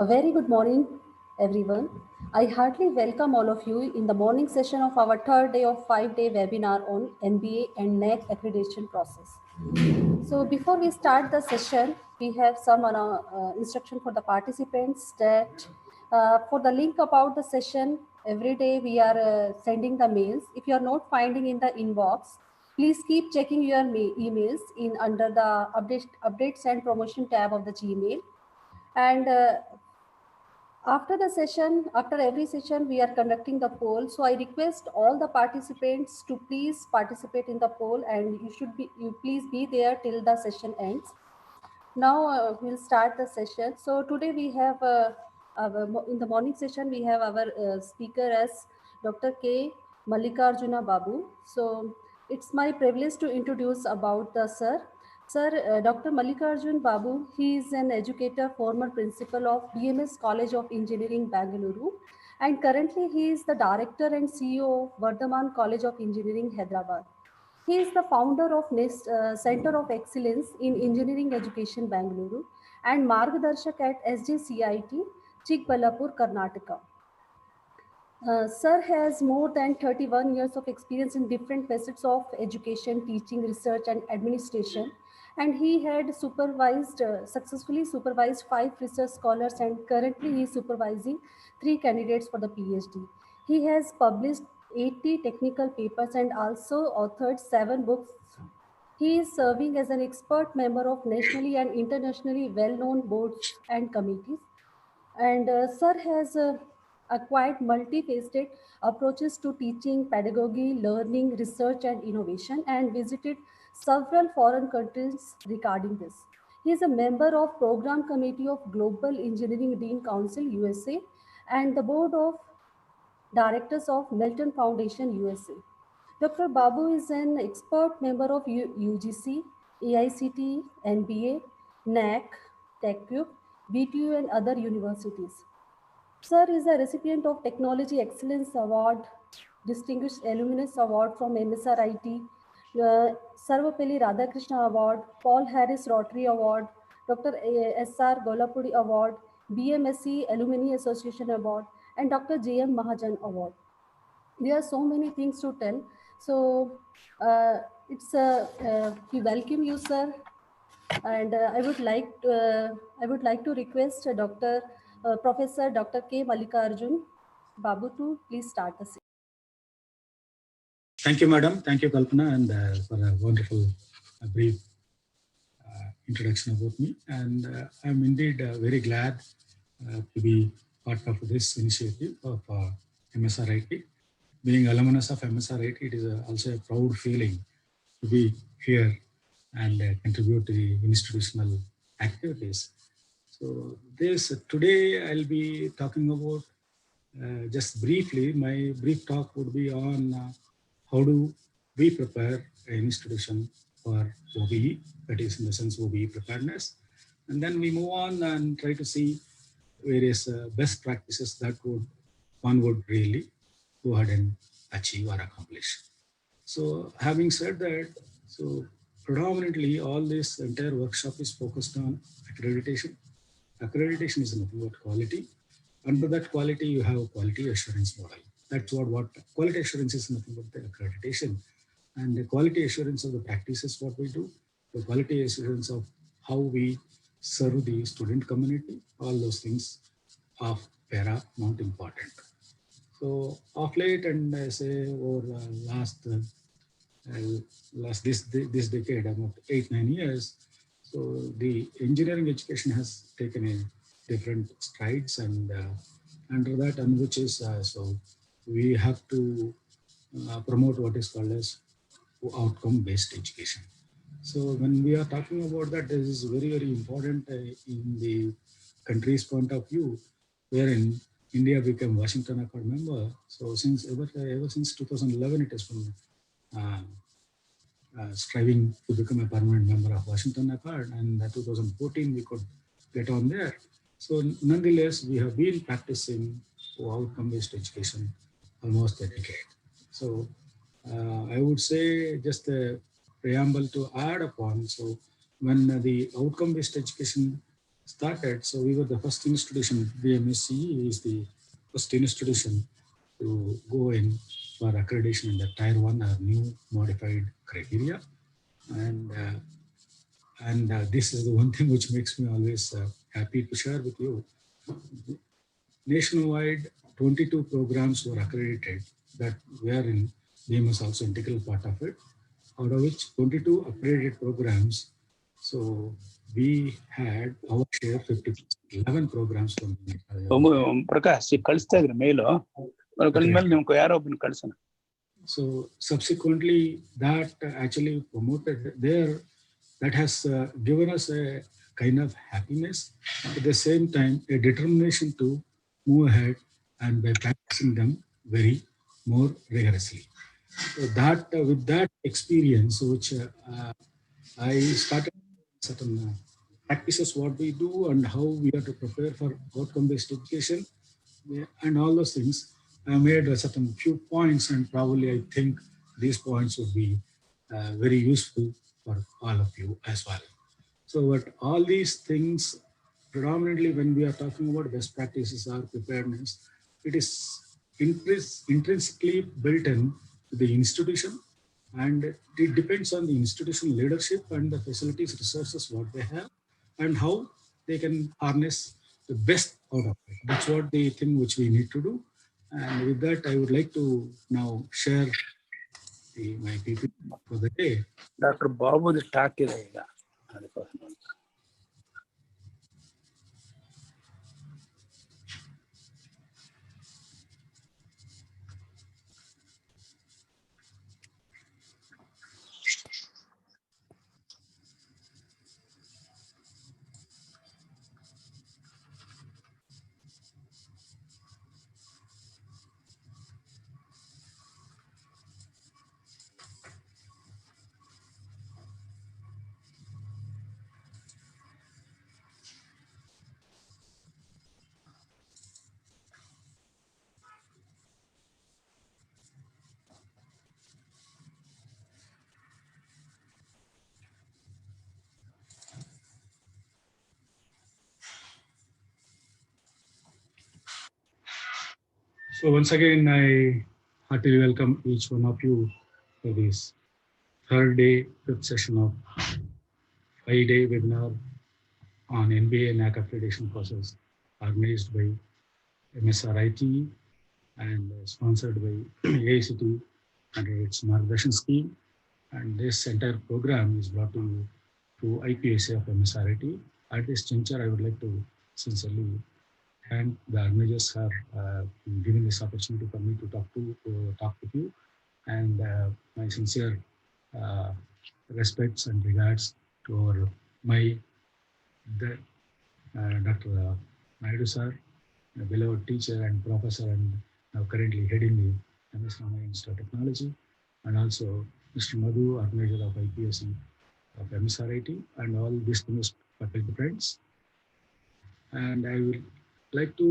A very good morning, everyone. I heartily welcome all of you in the morning session of our third day of 5-day webinar on NBA and NAC accreditation process. So before we start the session, we have some instruction for the participants that for the link about the session, every day we are sending the mails. If you are not finding in the inbox, please keep checking your emails in under the updates and promotion tab of the Gmail. And after every session, we are conducting the poll. So I request all the participants to please participate in the poll, and you please be there till the session ends. Now we'll start the session. So today we have in the morning session we have our speaker as Dr. K. Mallikarjuna Babu. So it's my privilege to introduce about the sir. Sir, Dr. Mallikarjun Babu, he is an educator, former principal of BMS College of Engineering, Bangalore, and currently he is the director and CEO of Vardhaman College of Engineering, Hyderabad. He is the founder of NEST Center of Excellence in Engineering Education, Bangalore, and Margdarshak at SJCIT, Chikballapur, Karnataka. Sir has more than 31 years of experience in different facets of education, teaching, research, and administration. And he had successfully supervised 5 research scholars, and currently he is supervising 3 candidates for the PhD. He has published 80 technical papers and also authored 7 books. He is serving as an expert member of nationally and internationally well-known boards and committees. And Sir has acquired multifaceted approaches to teaching, pedagogy, learning, research, and innovation, and visited several foreign countries regarding this. He is a member of Program Committee of Global Engineering Dean Council, USA, and the Board of Directors of Milton Foundation, USA. Dr. Babu is an expert member of UGC, AICT, NBA, NAC, TechCube, BTU, and other universities. Sir is a recipient of Technology Excellence Award, Distinguished Alumnus Award from MSRIT, Sarvapalli Radhakrishna Award, Paul Harris Rotary Award, Dr. S.R. Golapudi Award, BMSC Alumni Association Award, and Dr. J.M. Mahajan Award. There are so many things to tell. So we welcome you, sir. And I would like to request Professor Dr. K. Mallikarjun Babu to please start the session. Thank you, madam. Thank you, Kalpana, and for a wonderful, brief introduction about me. And I'm indeed very glad to be part of this initiative of MSRIT. Being alumnus of MSRIT, it is also a proud feeling to be here and contribute to the institutional activities. So today I'll be talking about just briefly, my brief talk would be on how do we prepare an institution for OBE, that is in the sense OBE preparedness. And then we move on and try to see various best practices that one would really go ahead and achieve or accomplish. So having said that, so predominantly all this entire workshop is focused on accreditation. Accreditation is nothing but quality. Under that quality, you have a quality assurance model. That's what quality assurance is, nothing but the accreditation. And the quality assurance of the practices, what we do, the quality assurance of how we serve the student community, all those things are paramount important. So of late, and I say over this decade, about 8-9 years, so the engineering education has taken a different strides, and under that, and which is so we have to promote what is called as outcome-based education. So when we are talking about that, this is very, very important in the country's point of view, wherein India became Washington Accord member. So ever since 2011, it has been striving to become a permanent member of Washington Accord, and 2014 we could get on there. So nonetheless, we have been practicing outcome-based education almost a decade. So I would say just a preamble to add upon. So when the outcome-based education started, so we were the first institution. BMSCE is the first institution to go in for accreditation in the Tier 1 or new modified criteria. And this is the one thing which makes me always happy to share with you. Nationwide, 22 programs were accredited that were in BMS also integral part of it, out of which 22 accredited programs. So we had our share 11 programs from Prakash ಕಳಿಸ್ತಾ ಇದ್ರೆ ಮೇಲು ಮೇಲೆ ನಿಮ್ಗೆ ಯಾರೋ ಒಬ್ಬನ ಕಳ್ಸೋಣ. So subsequently that actually promoted there, that has given us a kind of happiness, at the same time a determination to move ahead and by practicing them very more rigorously. So that with that experience, which I started certain practices what we do and how we have to prepare for outcome-based education and all those things. I made a certain few points, and probably I think these points would be very useful for all of you as well. So what all these things, predominantly when we are talking about best practices or preparedness, it is intrinsically built in to the institution, and it depends on the institution leadership and the facilities, resources, what they have, and how they can harness the best out of it. That's what the thing which we need to do. And with that, I would like to now share my PPT for the day. Dr. Babu's talk ಇದೆ ಈಗ. So once again, I heartily welcome each one of you for this third day, fifth session of 5-day webinar on NBA NAAC accreditation process, organized by MSRIT and sponsored by AICT under its Margdarshan scheme. And this entire program is brought to you through IPSA of MSRIT. At this juncture, I would like to sincerely thank the organizers for giving this opportunity for me to talk with you, and my sincere respects and regards to Dr. Naidu sir, a beloved teacher and professor, and now currently heading the MS Ramaiah Institute of Technology, and also Mr. Madhu, organizer of IPSC of MSRIT, and all distinguished faculty friends. And I will like to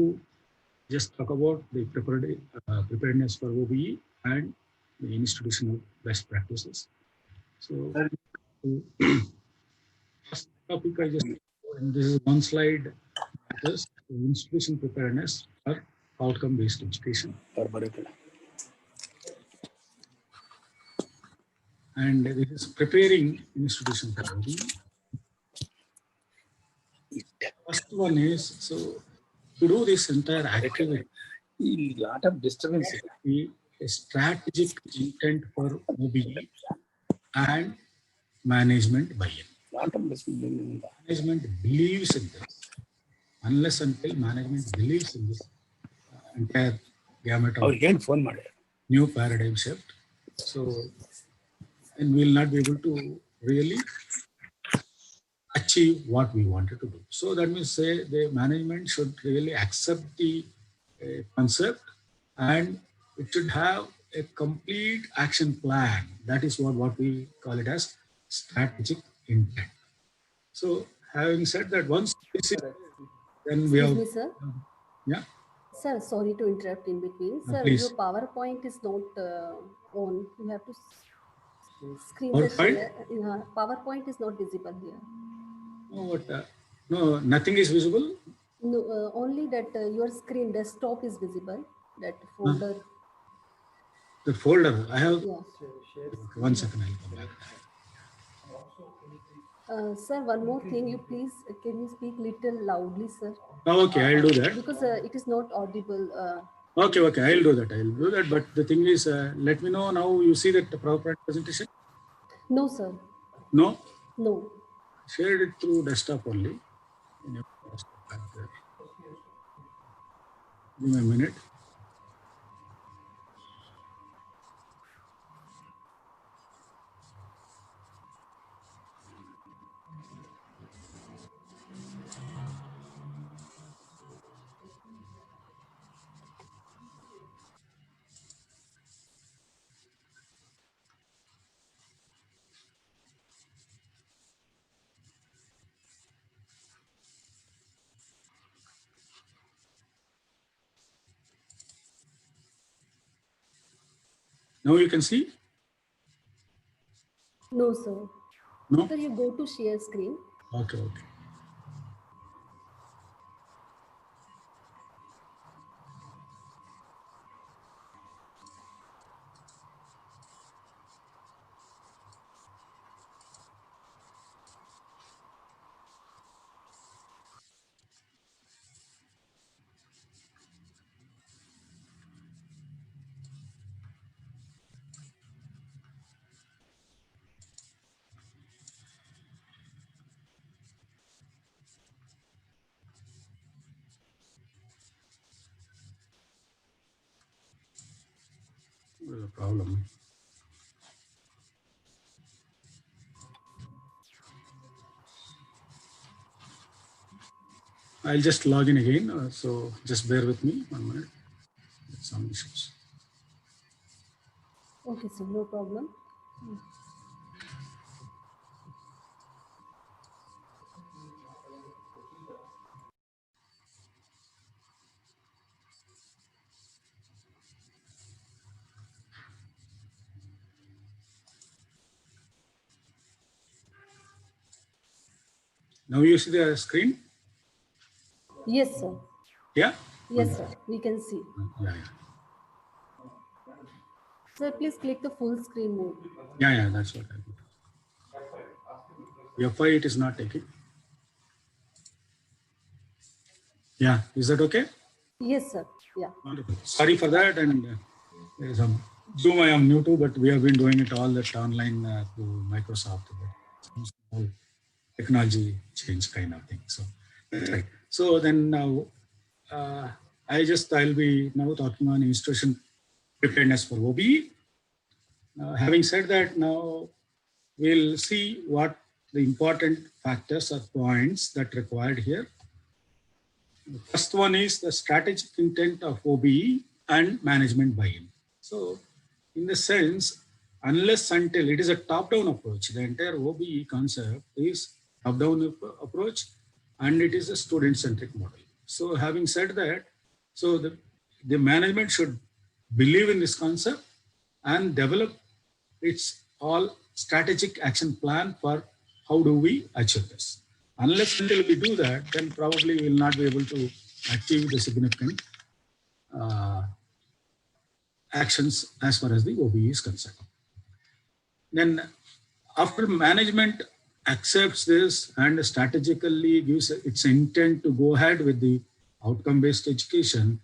just talk about the preparedness for OBE and the institutional best practices. So first topic I just, and this is one slide, is institution preparedness for outcome-based education. And this is preparing institution for OBE. First one is, so to do this entire activity, a lot of disturbance. A strategic intent for OBE and management buy-in. Management believes in this. Unless until management believes in this entire gamut of new paradigm shift, so and we'll not be able to really achieve what we wanted to do. So that means say the management should really accept the concept, and it should have a complete action plan. That is what we call it as strategic intent. So having said that, once this is, then we have. Excuse me, sir. Yeah. Sir, sorry to interrupt in between. Sir, please. your PowerPoint is not on. You have to screen PowerPoint? the share. PowerPoint is not visible here. Oh, what, No, nothing is visible. No, only that your screen desktop is visible. That folder. The folder. I have. Yeah. One second, I'll come back. Sir, one more thing. You please can you speak little loudly, sir? Okay, I'll do that. Because it is not audible. Okay, I'll do that. But the thing is, let me know now. You see that the PowerPoint presentation? No, sir. No. No. Shared it through desktop only. In your desktop back there. Give me a minute. Now you can see? No, sir. No? Sir, you go to share screen. Okay. There's a problem. I'll just log in again. So just bear with me 1 minute. Some issues. Okay, sir. No problem. Now you see the screen? Yes, sir. Yeah? Yes, sir. We can see. Yeah. Sir, please click the full screen mode. Yeah, that's what I did. F5 it is not taking. Yeah, is that okay? Yes, sir. Yeah. Wonderful. Sorry for that. And there is some Zoom I am new to, but we have been doing it all that online through Microsoft. Some small technology change kind of thing. So that's right. So then now I'll be now talking on institution preparedness for OBE. Having said that, now we'll see what the important factors or points that required here. The first one is the strategic intent of OBE and management buy-in. So in the sense, unless until it is a top-down approach, the entire OBE concept is top-down approach and it is a student-centric model. So having said that, so the management should believe in this concept and develop its all strategic action plan for how do we achieve this. Unless until we do that, then probably we will not be able to achieve the significant actions as far as the OBE is concerned. Then after management accepts this and strategically gives its intent to go ahead with the outcome-based education,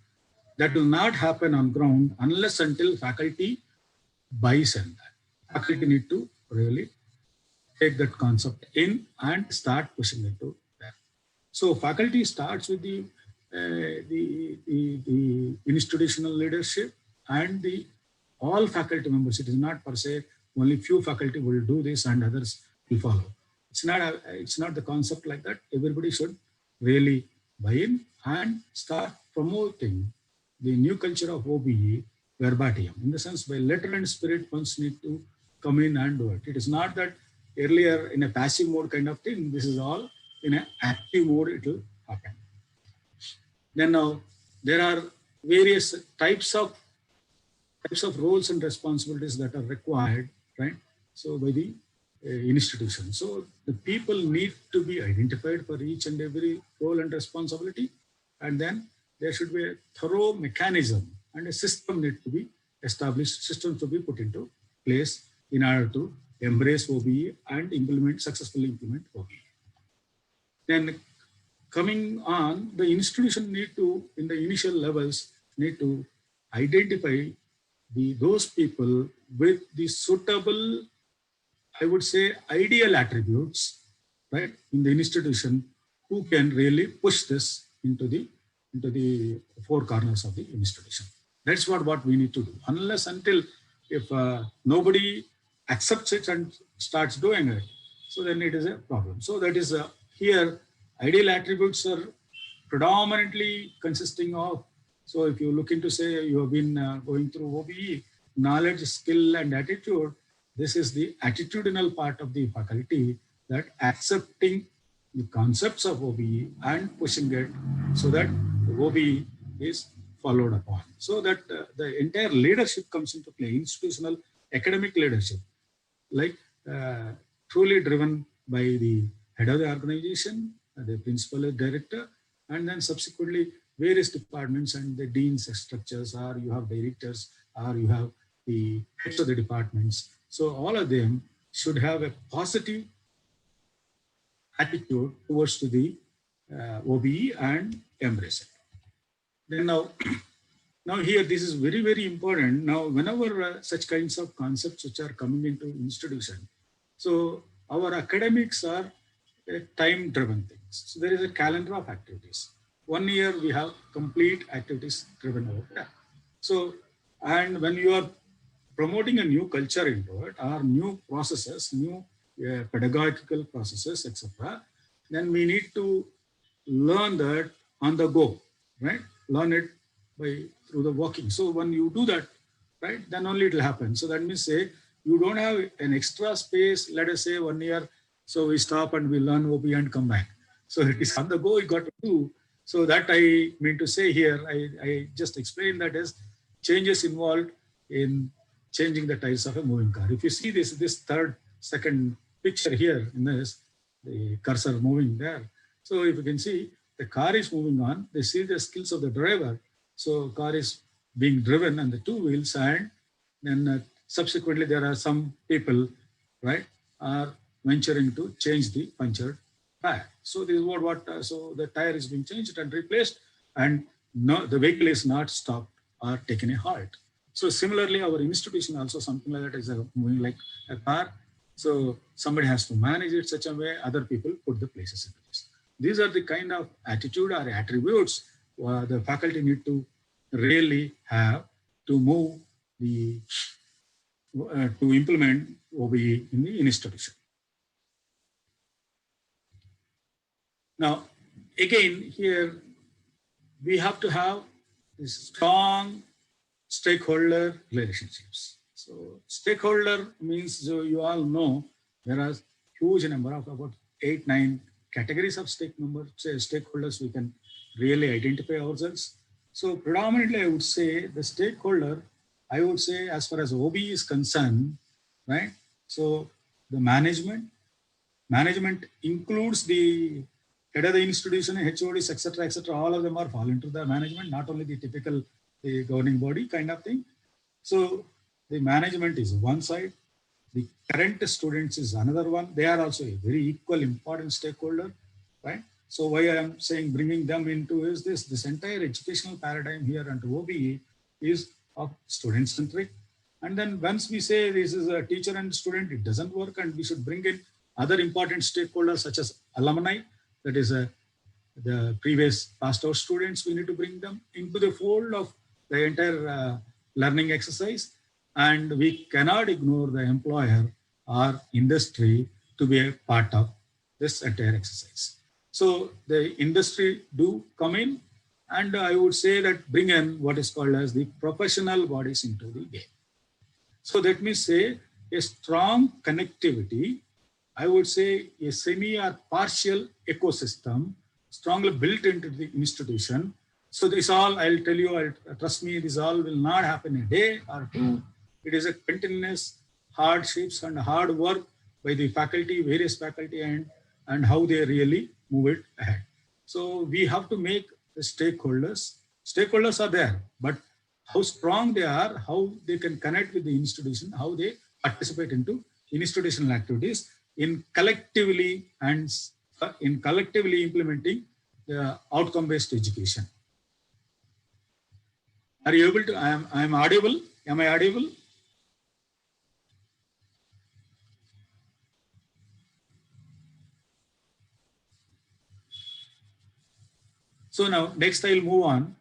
that will not happen on ground unless until faculty buys in that. Faculty need to really take that concept in and start pushing it to that. So faculty starts with the institutional leadership and all faculty members. It is not per se only few faculty will do this and others will follow. It's not the concept like that. Everybody should really buy in and start promoting the new culture of OBE verbatim. In the sense, by letter and spirit, ones need to come in and do it. It is not that earlier in a passive mode kind of thing. This is all in an active mode. It will happen. Then now there are various types of roles and responsibilities that are required, right? So by the institution. So the people need to be identified for each and every role and responsibility. And then there should be a thorough mechanism and a system need to be established, systems to be put into place in order to embrace OBE and successfully implement OBE. Then coming on, the institution need to, in the initial levels, need to identify those people with the suitable, I would say, ideal attributes, right, in the institution who can really push this into the four corners of the institution. That's what we need to do. Unless until if nobody accepts it and starts doing it, so then it is a problem. So that is here, ideal attributes are predominantly consisting of, so if you look into, say, you have been going through OBE, knowledge, skill, and attitude, this is the attitudinal part of the faculty, that accepting the concepts of OBE and pushing it so that the OBE is followed upon. So that the entire leadership comes into play, institutional academic leadership, like truly driven by the head of the organization, the principal or director, and then subsequently various departments and the deans structures, or you have directors, or you have the heads of the departments. So all of them should have a positive attitude towards the OBE and embrace it. Then now here, this is very, very important. Now, whenever such kinds of concepts which are coming into institution, so our academics are time-driven things. So there is a calendar of activities. 1 year we have complete activities driven over there. So, and when you are promoting a new culture into it, or new processes, new pedagogical processes, etc., then we need to learn that on the go, right? Learn it through the walking. So when you do that, right, then only it will happen. So that means, say, you don't have an extra space, let us say 1 year, so we stop and we learn OB and come back. So it is on the go, you got to do. So that I mean to say here, I just explained that as changes involved in changing the tires of a moving car. If you see this second picture here in this, the cursor moving there. So if you can see, the car is moving on, they see the skills of the driver. So car is being driven on the two wheels, and then subsequently there are some people, right, are venturing to change the punctured tire. So this is so the tire is being changed and replaced, and no, the vehicle is not stopped or taken a halt. So similarly, our institution also something like that is moving like a car. So somebody has to manage it such a way, other people put the places in place. These are the kind of attitude or attributes the faculty need to really have to move to implement OBE in the institution. Now, again, here we have to have this strong stakeholder relationships. So stakeholder means, you all know, there are huge number of about 8-9 categories of stakeholders we can really identify ourselves. So predominantly, I would say the stakeholder, I would say as far as OBE is concerned, right? So the management includes the head of the institution, HODs, etc., all of them are fall into the management, not only the typical governing body kind of thing. So the management is one side, the current students is another one. They are also a very equal important stakeholder, right? So why I am saying bringing them into is this entire educational paradigm here under OBE is of student-centric. And then once we say this is a teacher and student, it doesn't work, and we should bring in other important stakeholders such as alumni, that is the previous passed out students. We need to bring them into the fold of the entire learning exercise. And we cannot ignore the employer or industry to be a part of this entire exercise. So the industry do come in, and I would say that bring in what is called as the professional bodies into the game. So that means, say, a strong connectivity, I would say a semi or partial ecosystem strongly built into the institution. So this all, I'll tell you, trust me, this all will not happen a day or two. It is a continuous hardships and hard work by the faculty, various faculty, and how they really move it ahead. So we have to make the stakeholders are there, but how strong they are, how they can connect with the institution, how they participate into institutional activities in collectively implementing outcome-based education. Are you able to? I am audible. Am I audible? So now next I'll move on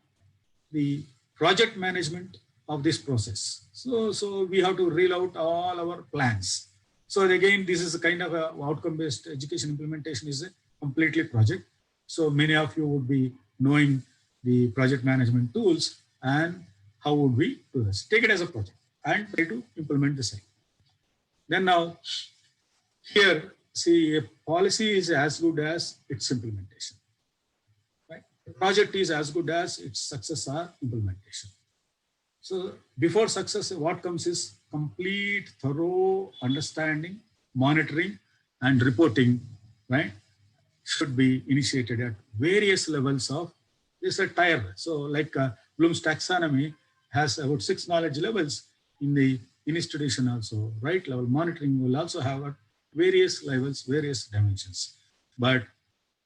the project management of this process. So we have to reel out all our plans. So again, this is a kind of a outcome-based education implementation is a completely project. So many of you would be knowing the project management tools and how would we do this. Take it as a project and try to implement the same. Then now here, see, a policy is as good as its implementation. Right? The project is as good as its success or implementation. So before success, what comes is complete, thorough understanding, monitoring, and reporting, right? Should be initiated at various levels of this a tier. So like Bloom's taxonomy has about 6 knowledge levels in the institution also, right? Level monitoring will also have at various levels, various dimensions. But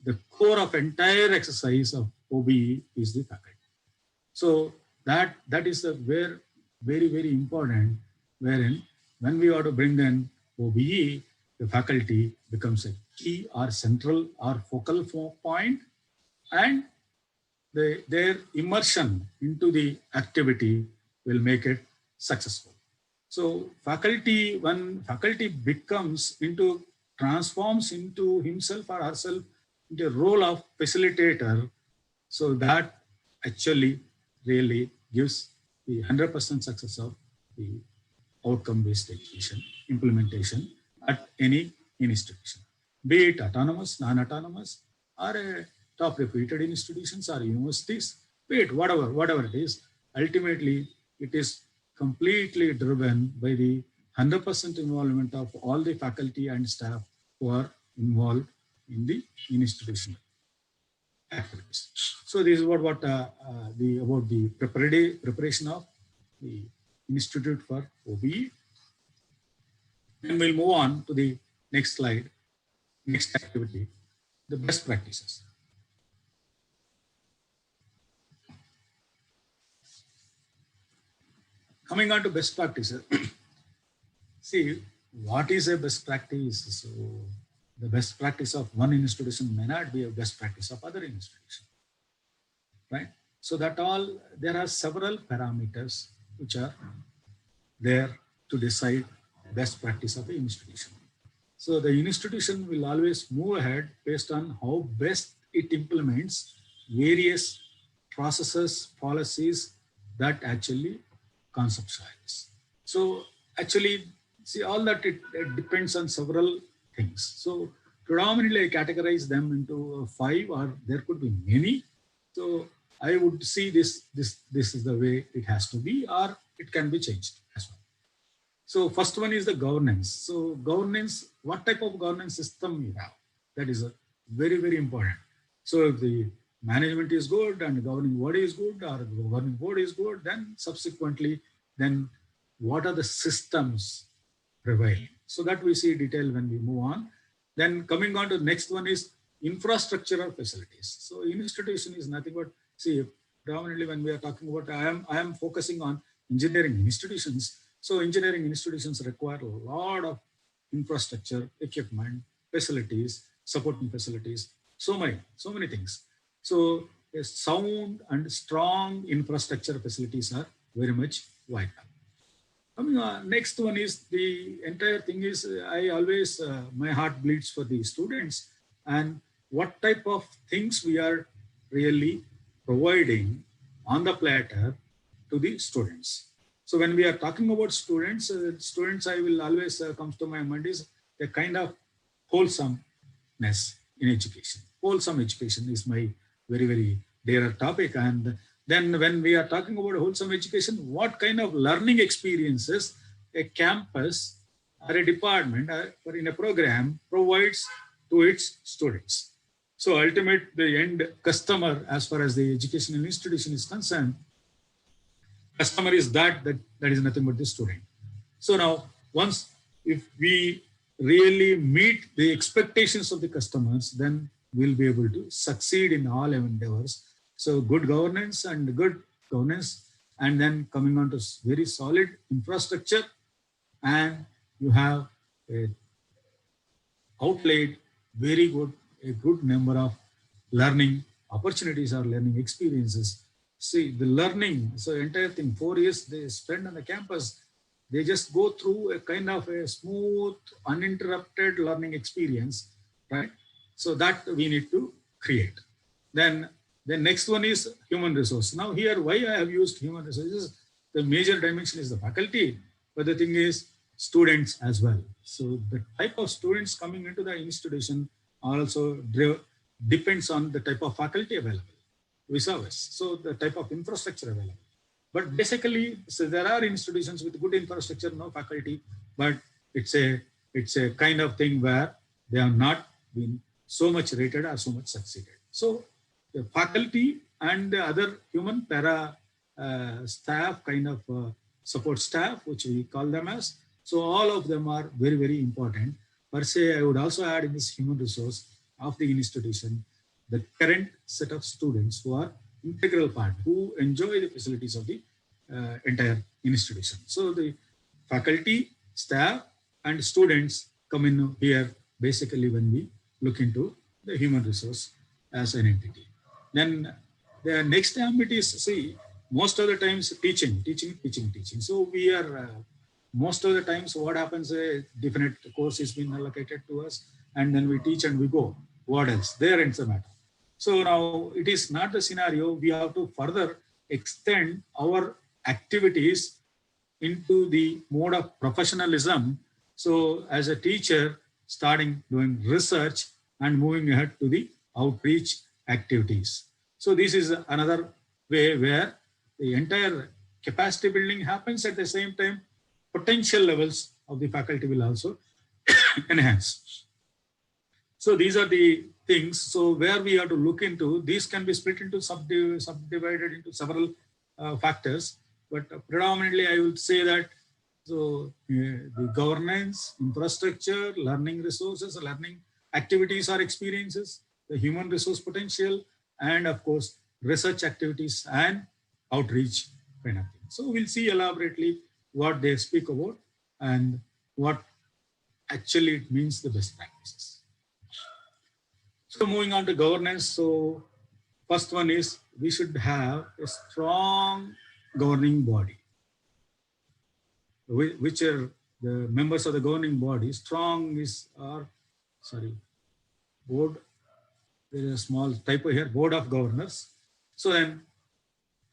the core of entire exercise of OBE is the faculty. So that is a very, very important, wherein when we are to bring in OBE, the faculty becomes a key or central or focal point, and their immersion into the activity will make it successful. So faculty, when faculty transforms into himself or herself into a role of facilitator, so that actually really gives the 100% success of the outcome-based education implementation at any institution, be it autonomous, non-autonomous, or a top reputed institutions or universities, be it whatever it is. Ultimately, it is completely driven by the 100% involvement of all the faculty and staff who are involved in the institutional activities. So this is about the preparation of the Institute for OBE. And we'll move on to the next slide, next activity, the best practices. Coming on to best practices, see, what is a best practice? So the best practice of one institution may not be a best practice of other institution, right? So that there are several parameters which are there to decide best practice of the institution. So the institution will always move ahead based on how best it implements various processes, policies that actually conceptualize. So actually, see, all that it depends on several things. So predominantly I categorize them into 5, or there could be many. So I would see this is the way it has to be, or it can be changed as well. So first one is the governance. So governance, what type of governance system you have? That is a very, very important. So if the management is good and the governing body is good, or the governing board is good, then subsequently, then what are the systems prevailing? So that we see detail when we move on. Then coming on to the next one is infrastructural facilities. So institution is nothing but, see, predominantly when we are talking about, I am focusing on engineering institutions. So engineering institutions require a lot of infrastructure, equipment, facilities, supporting facilities, so many things. So a sound and strong infrastructure facilities are very much vital. Coming on, next one is the entire thing is, I always, my heart bleeds for the students and what type of things we are really providing on the platter to the students. So when we are talking about students, I will always comes to my mind is a kind of wholesomeness in education. Wholesome education is my very, very dear topic. And then when we are talking about wholesome education, what kind of learning experiences a campus or a department or in a program provides to its students. So ultimate, the end customer, as far as the educational institution is concerned, customer is that is nothing but the student. So now, once if we really meet the expectations of the customers, then we'll be able to succeed in all endeavors. So good governance, and then coming on to very solid infrastructure, and you have a outlaid a good number of learning opportunities or learning experiences. See, the learning, so entire thing, 4 years they spend on the campus, they just go through a kind of a smooth, uninterrupted learning experience, right? So that we need to create. Then the next one is human resource. Now here, why I have used human resources, the major dimension is the faculty, but the thing is students as well. So the type of students coming into the institution also depends on the type of faculty available with service. So the type of infrastructure available. But basically, so there are institutions with good infrastructure, no faculty, but it's a kind of thing where they have not been so much rated or so much succeeded. So the faculty and the other human para staff, kind of support staff, which we call them as, so all of them are very, very important. Per se, I would also add in this human resource of the institution, the current set of students who are integral part, who enjoy the facilities of the entire institution. So the faculty, staff, and students come in here basically when we look into the human resource as an entity. Then the next ambit is, see, most of the times teaching. So we are, most of the times what happens, a definite course is being allocated to us, and then we teach and we go. What else? There ends the matter. So now it is not the scenario. We have to further extend our activities into the mode of professionalism. So as a teacher, starting doing research and moving ahead to the outreach activities. So this is another way where the entire capacity building happens. At the same time, potential levels of the faculty will also enhance. So these are the things. So where we have to look into, these can be split into subdivided into several factors, but predominantly I would say that so the governance, infrastructure, learning resources, learning activities or experiences, the human resource potential, and of course research activities and outreach kind of thing. So we'll see elaborately what they speak about and what actually it means, the best practices. So moving on to governance. So first one is we should have a strong governing body, which are the members of the governing body. Strong is, board. There is a small typo here, board of governors. So then,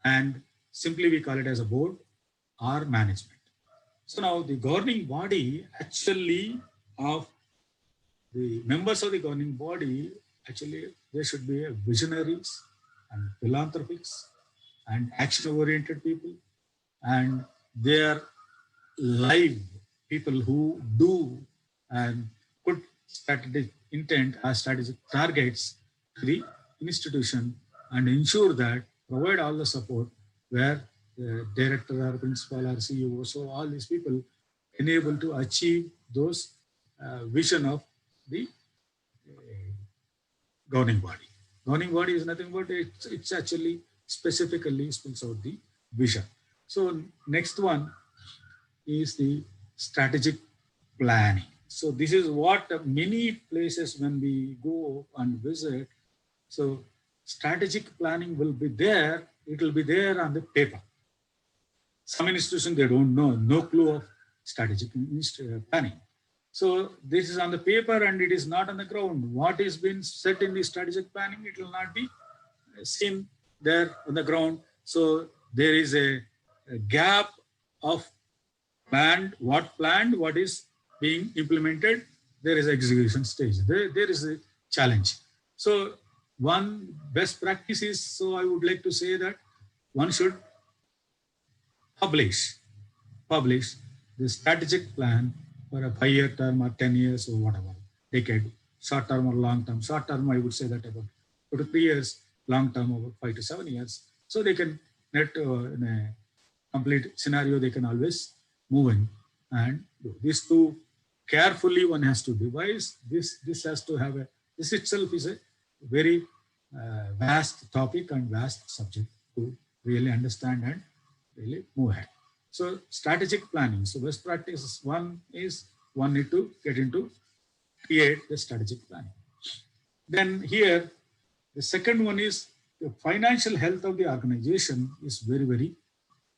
and simply we call it as a board or management. So now the governing body actually of the members of the governing body, actually there should be visionaries and philanthropics and action-oriented people, and they are live people who do and put strategic intent or strategic targets to the institution and ensure that provide all the support where the director or principal or CEO, so all these people enable to achieve those vision of the governing body. Governing body is nothing but it's actually specifically spells out the vision. So next one is the strategic planning. So this is what many places when we go and visit, so strategic planning will be there. It will be there on the paper. Some institutions, they don't know, no clue of strategic planning. So this is on the paper and it is not on the ground. What is being set in the strategic planning, it will not be seen there on the ground. So there is a gap of what is being implemented. There is execution stage. There is a challenge. So one best practice is, so I would like to say that one should publish the strategic plan for a 5-year term or 10 years or whatever, decade, short term or long term. Short term, I would say that about 2 to 3 years, long term about 5 to 7 years. So they can net in a complete scenario, they can always move in and do. These two carefully one has to devise. This has to have a, this itself is a very vast topic and vast subject to really understand and really move ahead. So strategic planning. So best practice one is one need to get into create the strategic planning. Then here, the second one is the financial health of the organization is very, very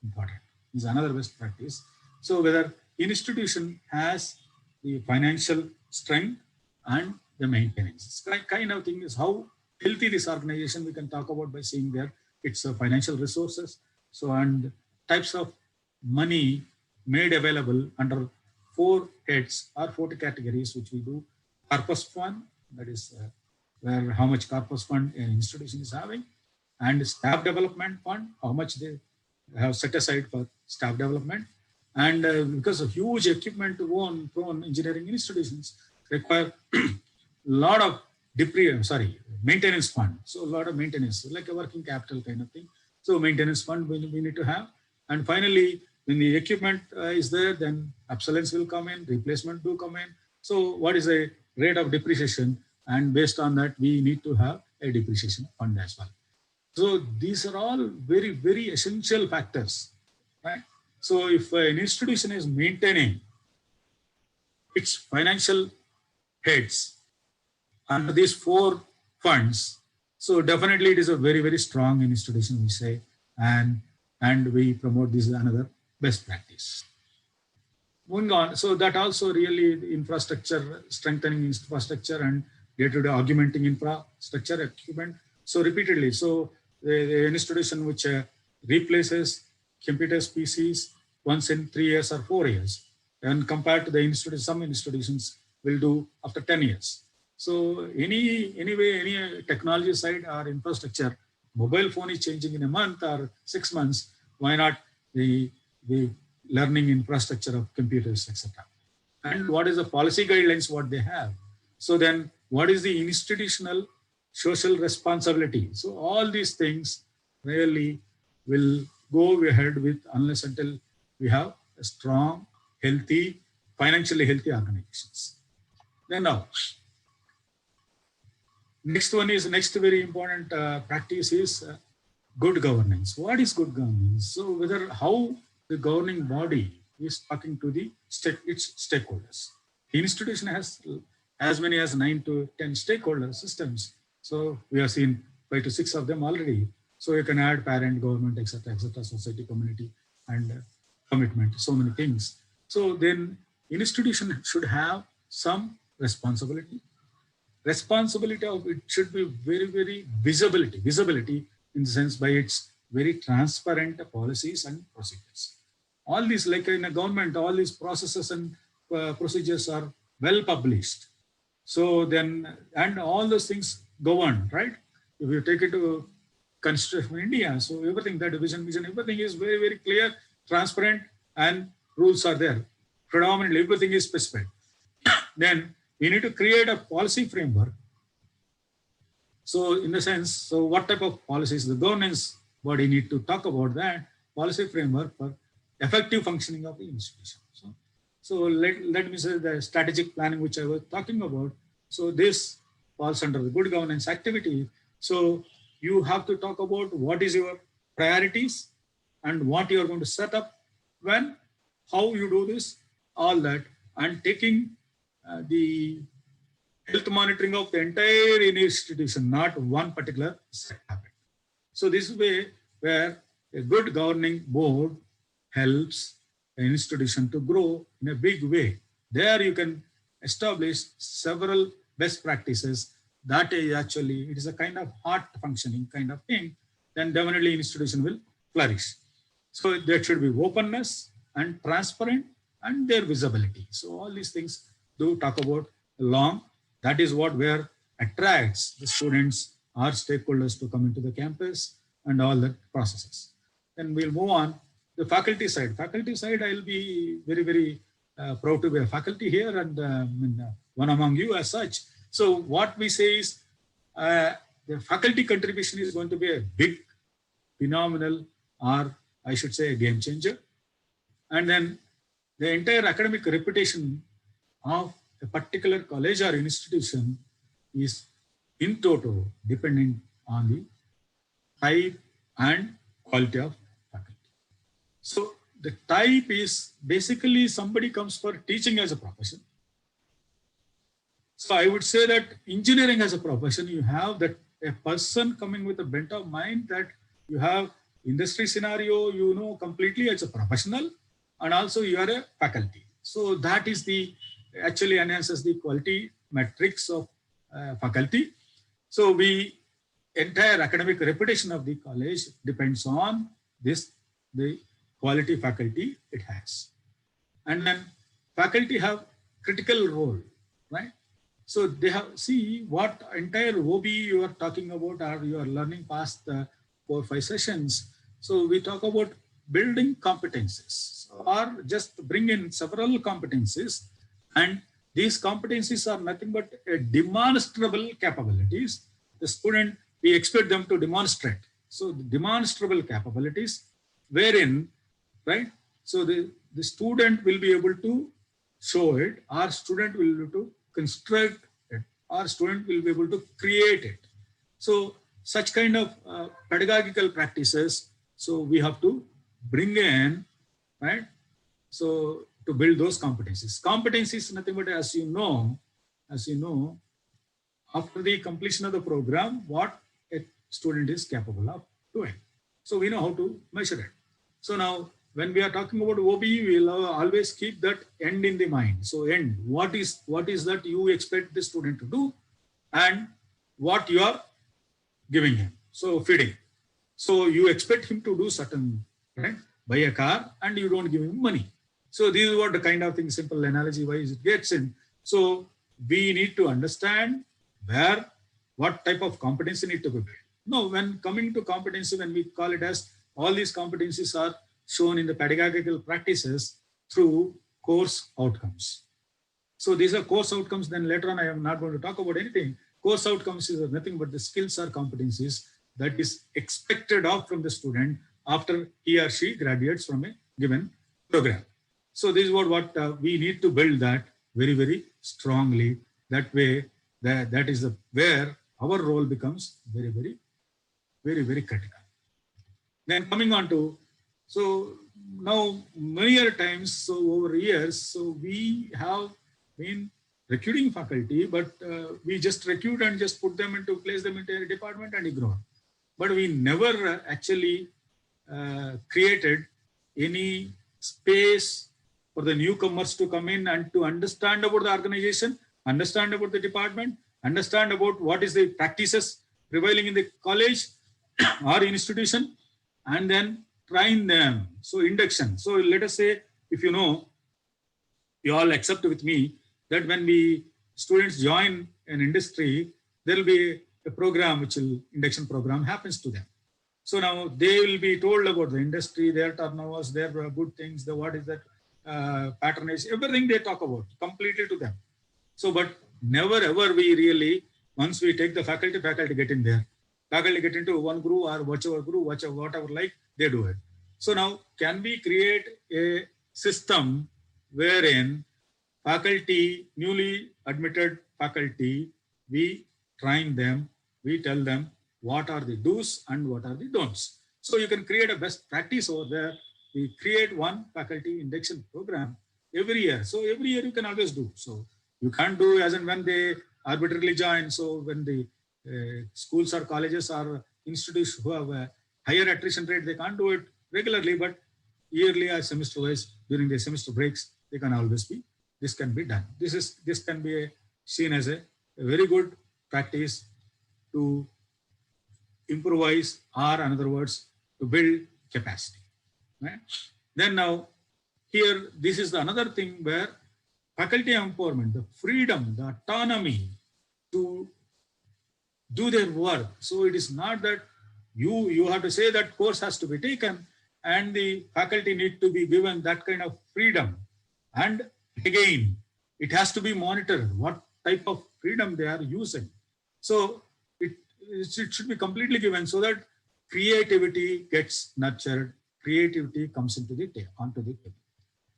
important. Is another best practice. So whether institution has the financial strength and the maintenance. Kind of thing is how healthy this organization we can talk about by seeing there its financial resources. So and types of money made available under 4 heads or 40 categories, which we do. Corpus fund, that is where how much corpus fund an institution is having, and staff development fund, how much they have set aside for staff development. And because of huge equipment prone engineering institutions require a lot of maintenance fund. So a lot of maintenance, like a working capital kind of thing. So maintenance fund we need to have. And finally, when the equipment is there, then obsolescence will come in, replacement do come in. So what is a rate of depreciation? And based on that, we need to have a depreciation fund as well. So these are all very, very essential factors, right? So if an institution is maintaining its financial heads under these 4 funds, so definitely it is a very, very strong institution, we say, and we promote this as another best practice. Moving on, so that also really the infrastructure, strengthening infrastructure and day-to-day augmenting infrastructure equipment. So repeatedly, so the institution which replaces computers, PCs once in 3 years or 4 years, and compared to the institution, some institutions will do after 10 years. So anyway, any technology side or infrastructure, mobile phone is changing in a month or 6 months, why not the learning infrastructure of computers, etc. And what is the policy guidelines, what they have? So then what is the institutional social responsibility? So all these things really will go ahead with unless until we have a strong, healthy, financially healthy organizations. Then now, next very important practice is good governance. What is good governance? So whether how the governing body is talking to its stakeholders. The institution has as many as 9 to 10 stakeholder systems. So we have seen 5 to 6 of them already. So you can add parent, government, etc., society, community, and commitment, so many things. So then institution should have some responsibility. Responsibility of it should be very, very visibility in the sense by its very transparent policies and procedures. All these, like in a government, all these processes and procedures are well published. So then, and all those things govern, right? If you take it to Constitution of India, so everything, that vision, everything is very, very clear, transparent, and rules are there. Predominantly, everything is specified. Then we need to create a policy framework. So in the sense, so what type of policies the governance body need to talk about that policy framework for effective functioning of the institution. So let me say the strategic planning, which I was talking about. So this falls under the good governance activity. So you have to talk about what is your priorities and what you are going to set up, when, how you do this, all that, and taking the health monitoring of the entire institution, not one particular sector. So this way where a good governing board helps an institution to grow in a big way. There you can establish several best practices that is actually, it is a kind of heart functioning kind of thing, then definitely institution will flourish. So there should be openness and transparent and their visibility. So all these things do talk about along. That is what where attracts the students or stakeholders to come into the campus and all the processes. Then we'll move on. The faculty side. Faculty side, I'll be very, very proud to be a faculty here and one among you as such. So what we say is the faculty contribution is going to be a big, phenomenal, or I should say a game changer. And then the entire academic reputation of a particular college or institution is in toto dependent on the type and quality of faculty. So the type is basically somebody comes for teaching as a profession. So I would say that engineering as a profession, you have that a person coming with a bent of mind that you have industry scenario, you know completely as a professional, and also you are a faculty. So that is the actually enhances the quality metrics of faculty. So the entire academic reputation of the college depends on this, the quality faculty it has. And then faculty have critical role, right? So they have, see what entire OB you are talking about, or you are learning past the 4 or 5 sessions. So we talk about building competencies, or just bring in several competencies, and these competencies are nothing but demonstrable capabilities. The student, we expect them to demonstrate. So the demonstrable capabilities wherein, right? So the student will be able to show it, our student will be able to construct it, our student will be able to create it. So such kind of pedagogical practices, so we have to bring in, right? So to build those competencies. Competencies is nothing but, as you know, after the completion of the program, what a student is capable of doing. So we know how to measure it. So now when we are talking about OBE, we will always keep that end in the mind. So end, what is that you expect the student to do and what you are giving him. So feeding. So you expect him to do certain, right? Buy a car and you don't give him money. So this is what the kind of thing, simple analogy wise it gets in. So we need to understand what type of competency need to be built. No, when coming to competency, when we call it as all these competencies are shown in the pedagogical practices through course outcomes. So these are course outcomes. Then later on, I am not going to talk about anything. Course outcomes is nothing but the skills or competencies that is expected of from the student after he or she graduates from a given program. So this is what we need to build that very, very strongly. That way, that is where our role becomes very, very, very, very critical. Then coming on to, so now many other times, so over years, so we have been recruiting faculty, but we just recruit and just put them into, place them into a department and ignore. But we never actually created any space for the newcomers to come in and to understand about the organization, understand about the department, understand about what is the practices prevailing in the college or institution, and then train them. So induction. So let us say, if you know, you all accept with me that when students join an industry, there will be a program which will, induction program happens to them. So now they will be told about the industry, their turnovers, their good things, what is that patronage, everything they talk about completely to them. So, but never ever we really, once we take the faculty get in there. Faculty get into one group or whatever like, they do it. So now, can we create a system wherein faculty, newly admitted faculty, we train them, we tell them what are the do's and what are the don'ts. So you can create a best practice over there. We create one faculty induction program every year. So every year you can always do. So you can't do as and when they arbitrarily join. So when the schools or colleges or institutes who have a higher attrition rate, they can't do it regularly, but yearly or semester wise during the semester breaks, they can always be, this can be done. This can be seen as a very good practice to improvise, or in other words, to build capacity. Right? Then now here, this is another thing where faculty empowerment, the freedom, the autonomy to do their work. So it is not that you have to say that course has to be taken and the faculty need to be given that kind of freedom. And Again, it has to be monitored what type of freedom they are using. So it should be completely given so that creativity gets nurtured, creativity comes onto the table.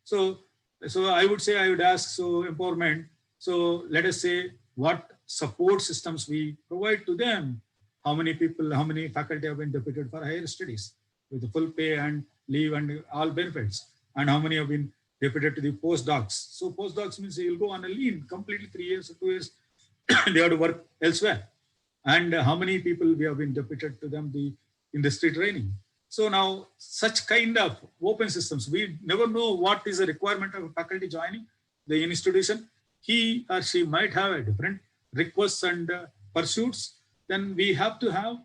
So I would say, I would ask, so empowerment. So let us say what support systems we provide to them. How many people, how many faculty have been deputed for higher studies with the full pay and leave and all benefits, and how many have been deputed to the postdocs. So postdocs means you'll go on a leave completely 3 years or 2 years. They have to work elsewhere. And how many people we have been deputed to them the industry training. So now such kind of open systems, we never know what is the requirement of a faculty joining the institution. He or she might have a different requests and pursuits. Then we have to have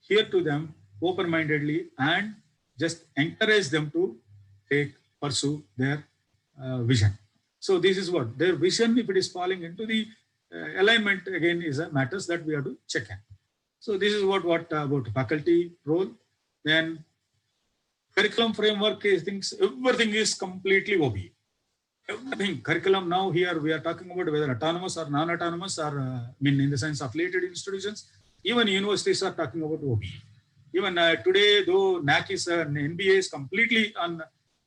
here to them open-mindedly and just encourage them to pursue their vision. So this is what their vision, if it is falling into the alignment, again is a matters that we have to check in. So this is what about faculty role. Then curriculum framework is things, everything is completely OBE. Everything curriculum now here we are talking about whether autonomous or non-autonomous, or in the sense affiliated institutions. Even universities are talking about OBE. Even today, though NAC is NBA is completely on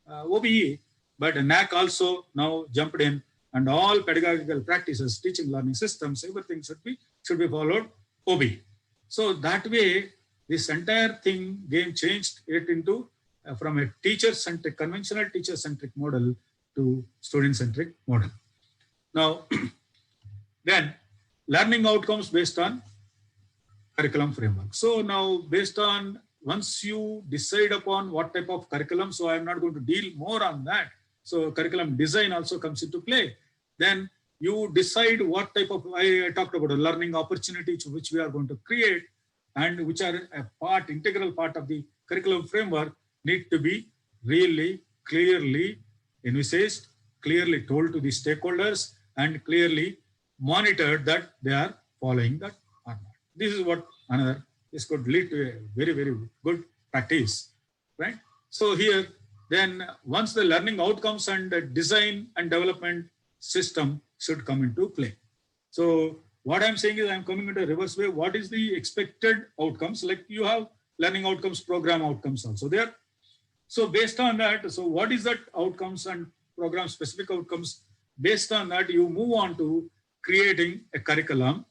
OBE, but NAC also now jumped in, and all pedagogical practices, teaching learning systems, everything should be followed OBE. So that way, this entire thing game changed it into from a teacher-centric, conventional teacher-centric model to student-centric model. Now, then learning outcomes based on curriculum framework. So now based on, once you decide upon what type of curriculum, so I'm not going to deal more on that. So curriculum design also comes into play. Then you decide what type of, I talked about a learning opportunity which we are going to create, and which are a integral part of the curriculum framework, need to be really clearly envisaged, clearly told to the stakeholders, and clearly monitored that they are following that or not. This is what this could lead to a very, very good practice, right? So here, then once the learning outcomes and the design and development system should come into play. So what I'm saying is I'm coming into a reverse way. What is the expected outcomes? Like you have learning outcomes, program outcomes also there. So based on that, so what is that outcomes and program specific outcomes? Based on that, you move on to creating a curriculum,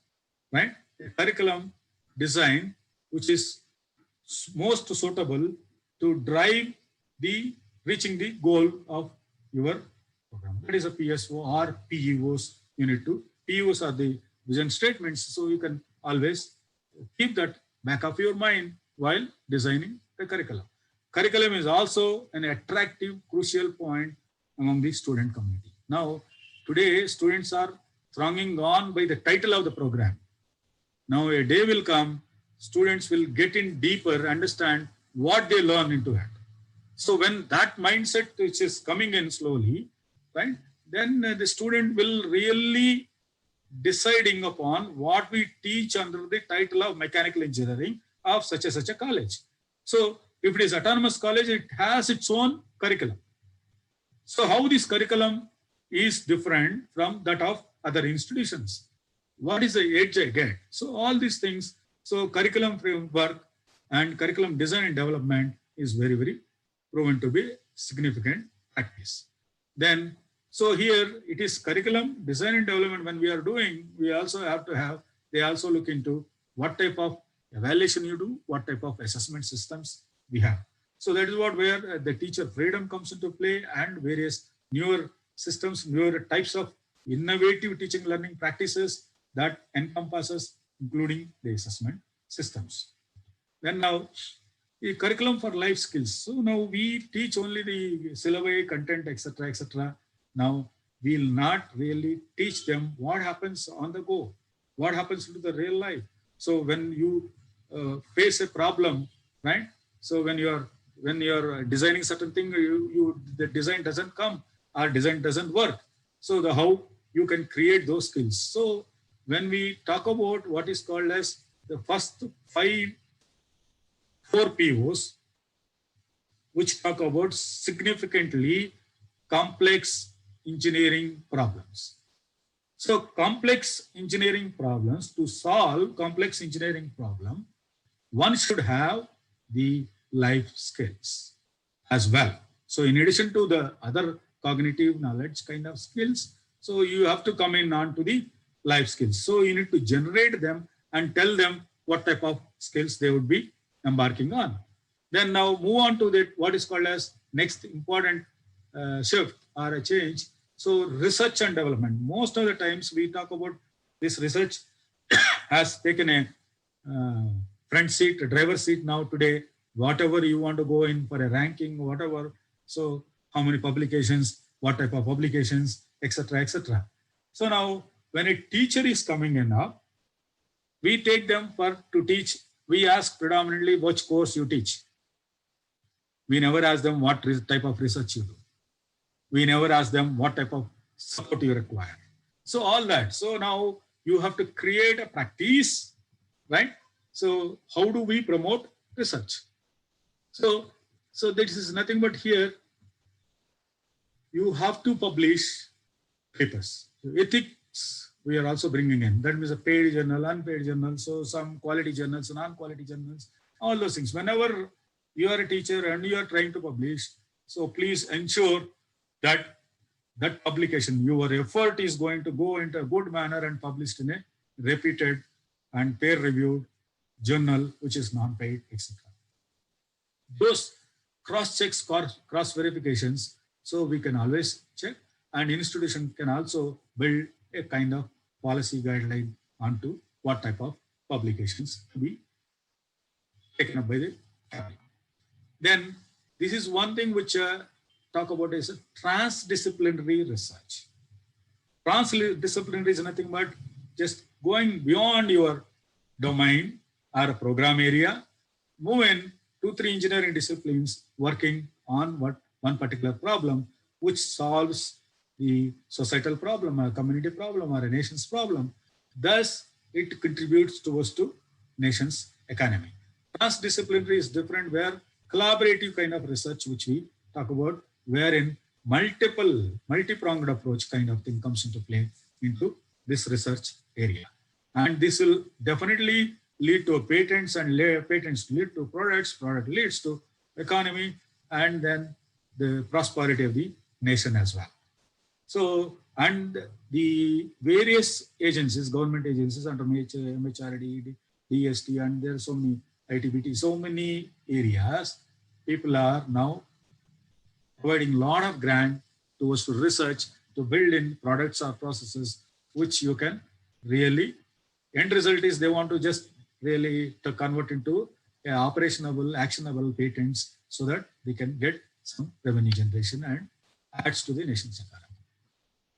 right? A curriculum design, which is most suitable to drive the reaching the goal of your program. That is a PSO or PEOs you need to. PEOs are the vision statements. So you can always keep that back of your mind while designing the curriculum. Curriculum is also an attractive, crucial point among the student community. Now, today students are thronging on by the title of the program. Now a day will come, students will get in deeper, understand what they learn into it. So when that mindset which is coming in slowly, right, then the student will really deciding upon what we teach under the title of mechanical engineering of such a college. So if it is autonomous college, it has its own curriculum. So how this curriculum is different from that of other institutions? What is the edge I get? So all these things, so curriculum framework and curriculum design and development is very, very proven to be significant practice. Then, so here it is curriculum design and development when we are doing, we also have to have, they also look into what type of evaluation you do, what type of assessment systems we have. So that is what where the teacher freedom comes into play, and various newer systems, newer types of innovative teaching learning practices that encompasses including the assessment systems. Then now the curriculum for life skills. So now we teach only the syllabi, content, etc., etc. Now we will not really teach them what happens on the go, what happens to the real life. So when you face a problem, right? So when you're designing certain thing, the design doesn't come or design doesn't work. So the how you can create those skills. So when we talk about what is called as the first 4 POs, which talk about significantly complex engineering problems. So complex engineering problems, to solve complex engineering problem, one should have the life skills as well. So in addition to the other cognitive knowledge kind of skills, so you have to come in on to the life skills. So you need to generate them and tell them what type of skills they would be embarking on. Then now move on to that what is called as next important shift or a change. So research and development. Most of the times we talk about this research has taken a front seat, a driver's seat now today. Whatever you want to go in for a ranking, whatever. So how many publications, what type of publications, etc., etc. So now when a teacher is coming in now, we take them to teach. We ask predominantly which course you teach. We never ask them what type of research you do. We never ask them what type of support you require. So all that. So now you have to create a practice, right? So how do we promote research? So this is nothing but here, you have to publish papers. Ethics, we are also bringing in. That means a paid journal, unpaid journal, so some quality journals, non-quality journals, all those things. Whenever you are a teacher and you are trying to publish, so please ensure that that publication, your effort is going to go into a good manner and published in a repeated and peer-reviewed journal, which is non-paid, etc. Those cross-checks, cross-verifications, so we can always check, and institution can also build a kind of policy guideline onto what type of publications to be taken up by the public. Then this is one thing which talk about is a transdisciplinary research. Transdisciplinary is nothing but just going beyond your domain or a program area, move in 2-3 engineering disciplines working on one particular problem which solves the societal problem, a community problem, or a nation's problem. Thus, it contributes towards to nation's economy. Transdisciplinary is different, where collaborative kind of research, which we talk about, wherein multi-pronged approach kind of thing comes into play into this research area. And this will definitely lead to patents, and patents lead to products, product leads to economy, and then the prosperity of the nation as well. So, and the various agencies, government agencies under MHRD, DST, and there are so many ITBT, so many areas, people are now providing a lot of grant towards research to build in products or processes which you can really, end result is they want to just really to convert into operationable, actionable patents so that they can get some revenue generation and adds to the nation's economy.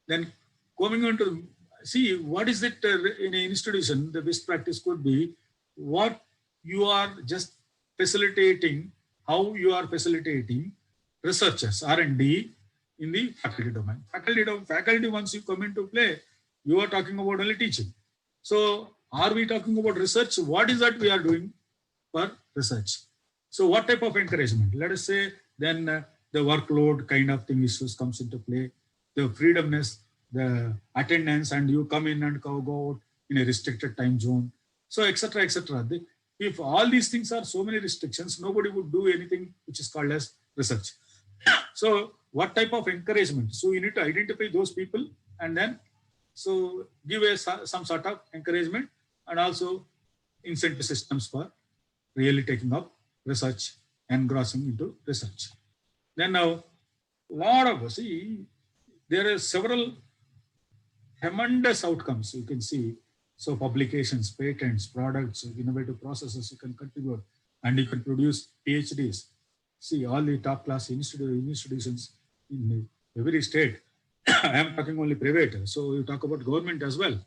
Then coming on to see what is it in an institution, the best practice could be what you are just facilitating, how you are facilitating researchers, R&D in the faculty domain. Faculty once you come into play, you are talking about only teaching. So are we talking about research? What is that we are doing for research? So what type of encouragement? Let us say then the workload kind of thing issues comes into play, the freedomness, the attendance, and you come in and go out in a restricted time zone. So etc. etc. If all these things are so many restrictions, nobody would do anything which is called as research. So what type of encouragement? So you need to identify those people and then so give some sort of encouragement and also incentive systems for really taking up research, engrossing into research. Then now, lot of, see, there are several tremendous outcomes you can see. So publications, patents, products, innovative processes you can contribute, and you can produce PhDs. See, all the top class institutions in every state. I am talking only private. So you talk about government as well.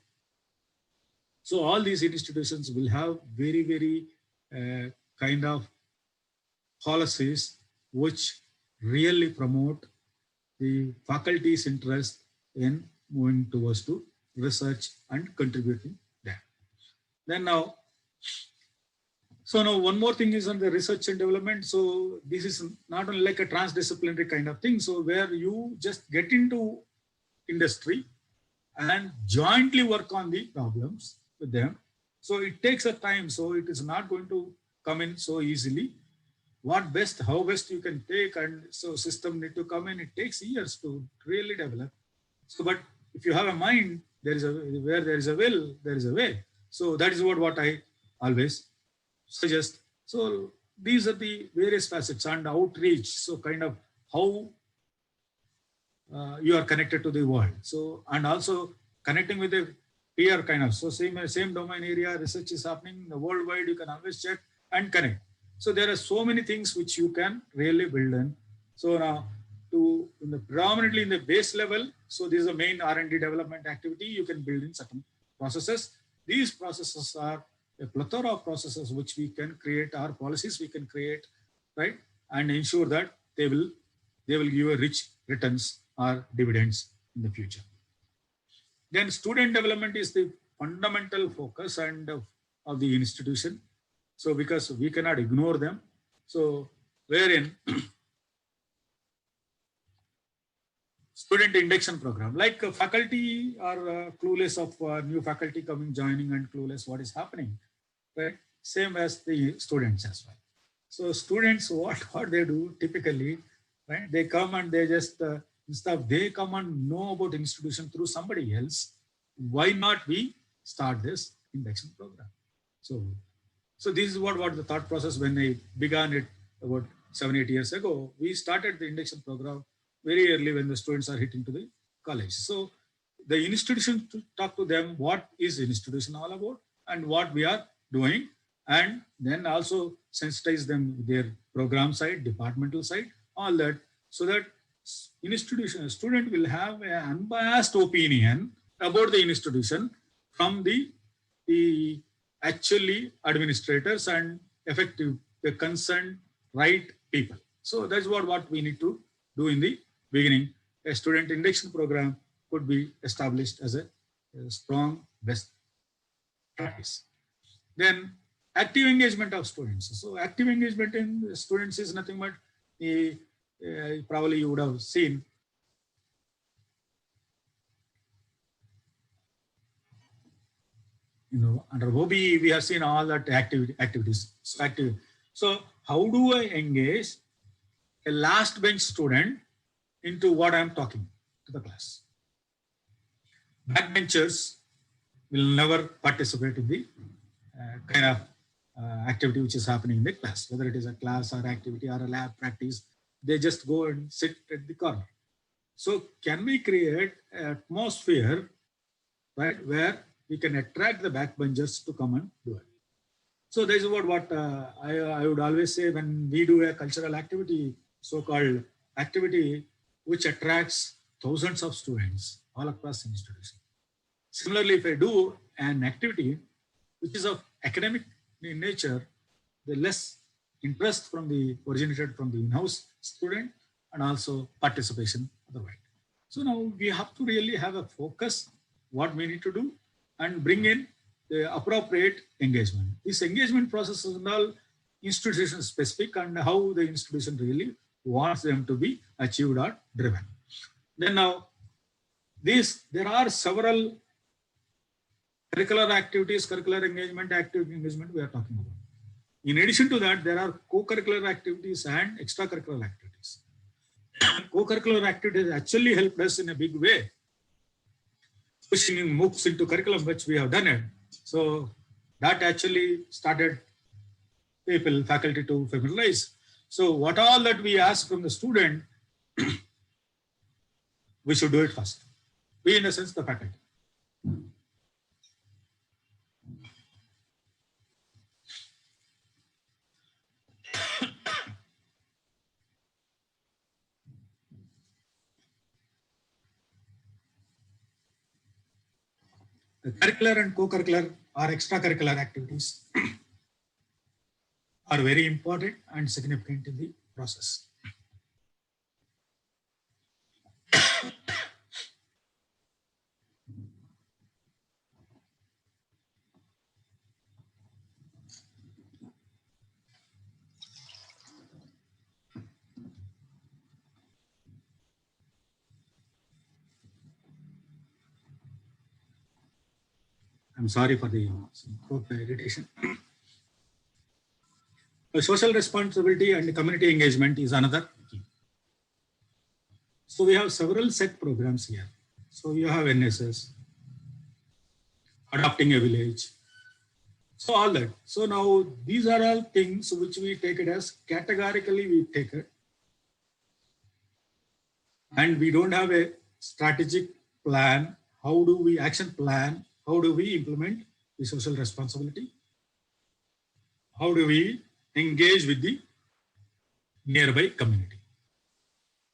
So all these institutions will have very, very kind of policies which really promote the faculty's interest in moving towards to research and contributing there. Then now, so now one more thing is on the research and development. So this is not only like a transdisciplinary kind of thing. So where you just get into industry and jointly work on the problems with them. So it takes a time. So it is not going to come in so easily. What best, how best you can take, and so system need to come in. It takes years to really develop. So, but if you have a mind, there is a where there is a will, there is a way. So that is what I always suggest. So these are the various facets and outreach. So kind of how you are connected to the world. So, and also connecting with the peer kind of, so same domain area, research is happening worldwide, you can always check and connect. So there are so many things which you can really build in. So now predominantly in the base level, so this is the main R&D development activity, you can build in certain processes. These processes are a plethora of processes which we can create, our policies we can create, right? And ensure that they will give a rich returns or dividends in the future. Then student development is the fundamental focus and of the institution. So because we cannot ignore them. So wherein student induction program, like faculty are clueless of new faculty coming, joining and clueless what is happening, right? Same as the students as well. So students, what they do typically, right? They come and they just, instead of they come and know about institution through somebody else, why not we start this induction program? So this is what the thought process when I began it about 7-8 years ago. We started the induction program very early when the students are hitting to the college. So the institution to talk to them, what is institution all about and what we are doing, and then also sensitize them with their program side, departmental side, all that, so that student will have an unbiased opinion about the institution from the actually administrators and effective, the concerned right people. So that's what we need to do in the beginning. A student induction program could be established as a strong best practice. Then active engagement of students. So active engagement in students is nothing but probably you would have seen under OB, we have seen all that activities. So how do I engage a last bench student into what I'm talking to the class? Backbenchers will never participate in the kind of activity which is happening in the class, whether it is a class or activity or a lab practice. They just go and sit at the corner. So can we create an atmosphere, right, where we can attract the backbenchers to come and do it? So this is what I would always say when we do a cultural activity, so-called activity, which attracts thousands of students all across the institution. Similarly, if I do an activity which is of academic in nature, the less interest originated from the in-house student and also participation otherwise. So now we have to really have a focus what we need to do and bring in the appropriate engagement. This engagement process is all institution specific and how the institution really wants them to be achieved or driven. Then now there are several curricular activities, curricular engagement, active engagement we are talking about. In addition to that, there are co-curricular activities and extracurricular activities. Co-curricular activities actually helped us in a big way, pushing in MOOCs into curriculum, which we have done it. So that actually started faculty to familiarize. So what all that we ask from the student, we should do it first. We, in a sense, the faculty. The curricular and co-curricular or extracurricular activities are very important and significant in the process. I'm sorry for the throat irritation. Social responsibility and community engagement is another key. So we have several set programs here. So you have NSS, adopting a village. So all that. So now these are all things which we take it as categorically we take it. And we don't have a strategic plan. How do we action plan? How do we implement the social responsibility? How do we engage with the nearby community?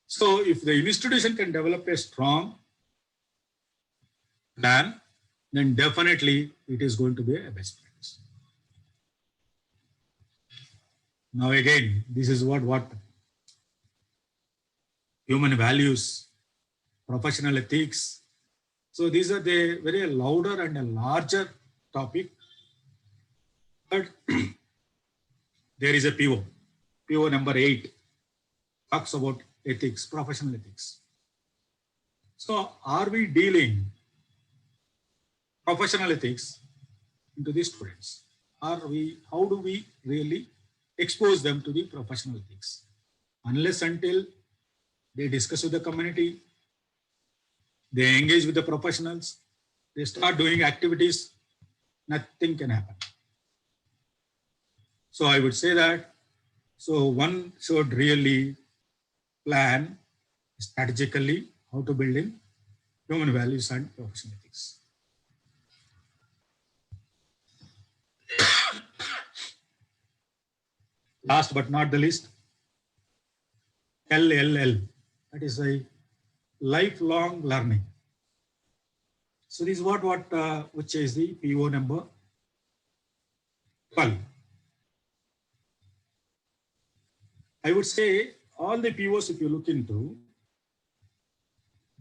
So if the institution can develop a strong plan, then definitely it is going to be a best practice. Now again, this is what human values, professional ethics. So these are the very louder and a larger topic. But there is a PO. PO number 8 talks about ethics, professional ethics. So are we dealing professional ethics into the students? How do we really expose them to the professional ethics? Unless until they discuss with the community, they engage with the professionals, they start doing activities, nothing can happen. So I would say that, so one should really plan strategically how to build in human values and professional ethics. Last but not the least, LLL, that is a lifelong learning. So this is which is the PO number 12. I would say all the POs, if you look into,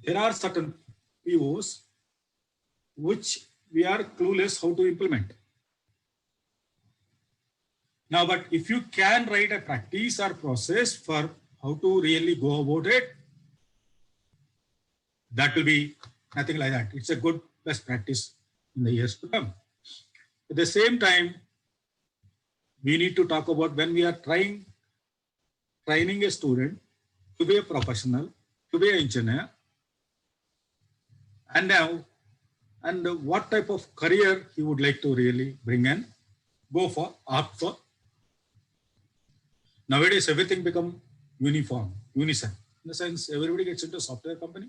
there are certain POs which we are clueless how to implement. Now, but if you can write a practice or process for how to really go about it, that will be nothing like that. It's a good best practice in the years to come. At the same time, we need to talk about when we are training a student to be a professional, to be an engineer, and what type of career he would like to really bring in, go for, opt for. Nowadays, everything become uniform, unison. In the sense, everybody gets into a software company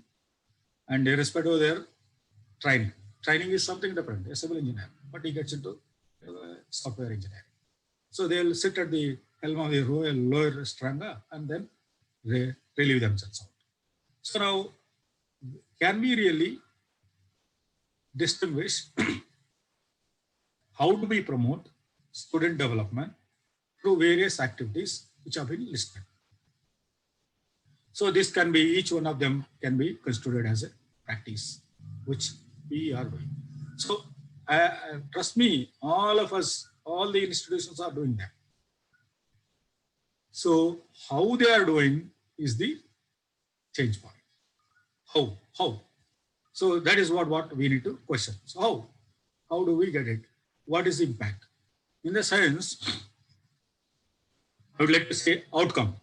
and irrespective of their training. Training is something different, a civil engineer, but he gets into software engineering. So they'll sit at the helm of the lower stranga and then they relieve themselves out. So now, can we really distinguish how do we promote student development through various activities which have been listed? So this can be, each one of them can be considered as a practice, which we are doing. So trust me, all of us, all the institutions are doing that. So how they are doing is the change point. How? So that is what we need to question. So how do we get it? What is the impact? In the sense, I would like to say outcome.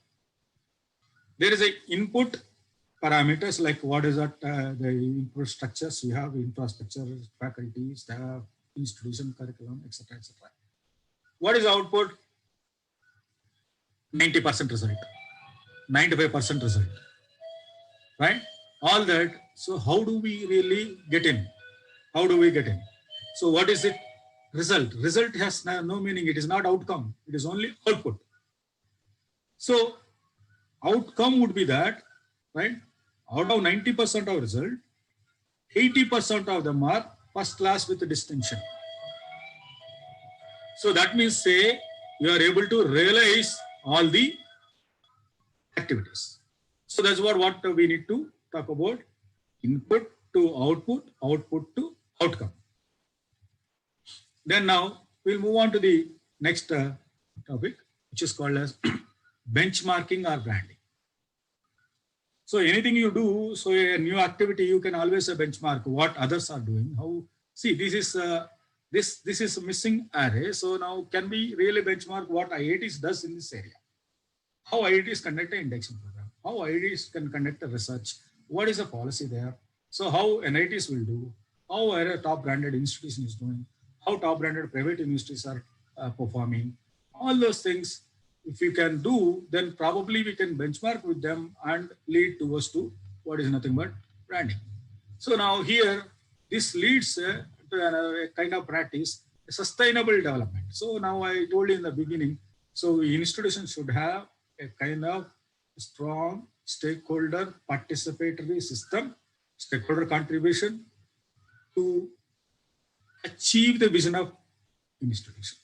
There is a input parameters like what is that the input structures we have, infrastructure, faculty, staff, institution, curriculum, etc., etc. What is output? 90% result, 95% result, right? All that. So how do we really get in? How do we get in? So what is it? Result. Result has no meaning. It is not outcome. It is only output. So outcome would be that, right? Out of 90% of result, 80% of them are first class with a distinction. So that means, say, you are able to realize all the activities. So that's what we need to talk about. Input to output, output to outcome. Then now we'll move on to the next topic, which is called as benchmarking or branding. So anything you do, so a new activity, you can always benchmark what others are doing. How? See, this is this is a missing array. So now can we really benchmark what IITs does in this area? How IITs conduct an indexing program, how IITs can conduct a research, what is the policy there? So how NITs will do, how a top branded institution is doing, how top branded private universities are performing, all those things. If we can do, then probably we can benchmark with them and lead towards to what is nothing but branding. So now here, this leads to a kind of practice, sustainable development. So now I told you in the beginning, so institutions should have a kind of strong stakeholder participatory system, stakeholder contribution to achieve the vision of institution.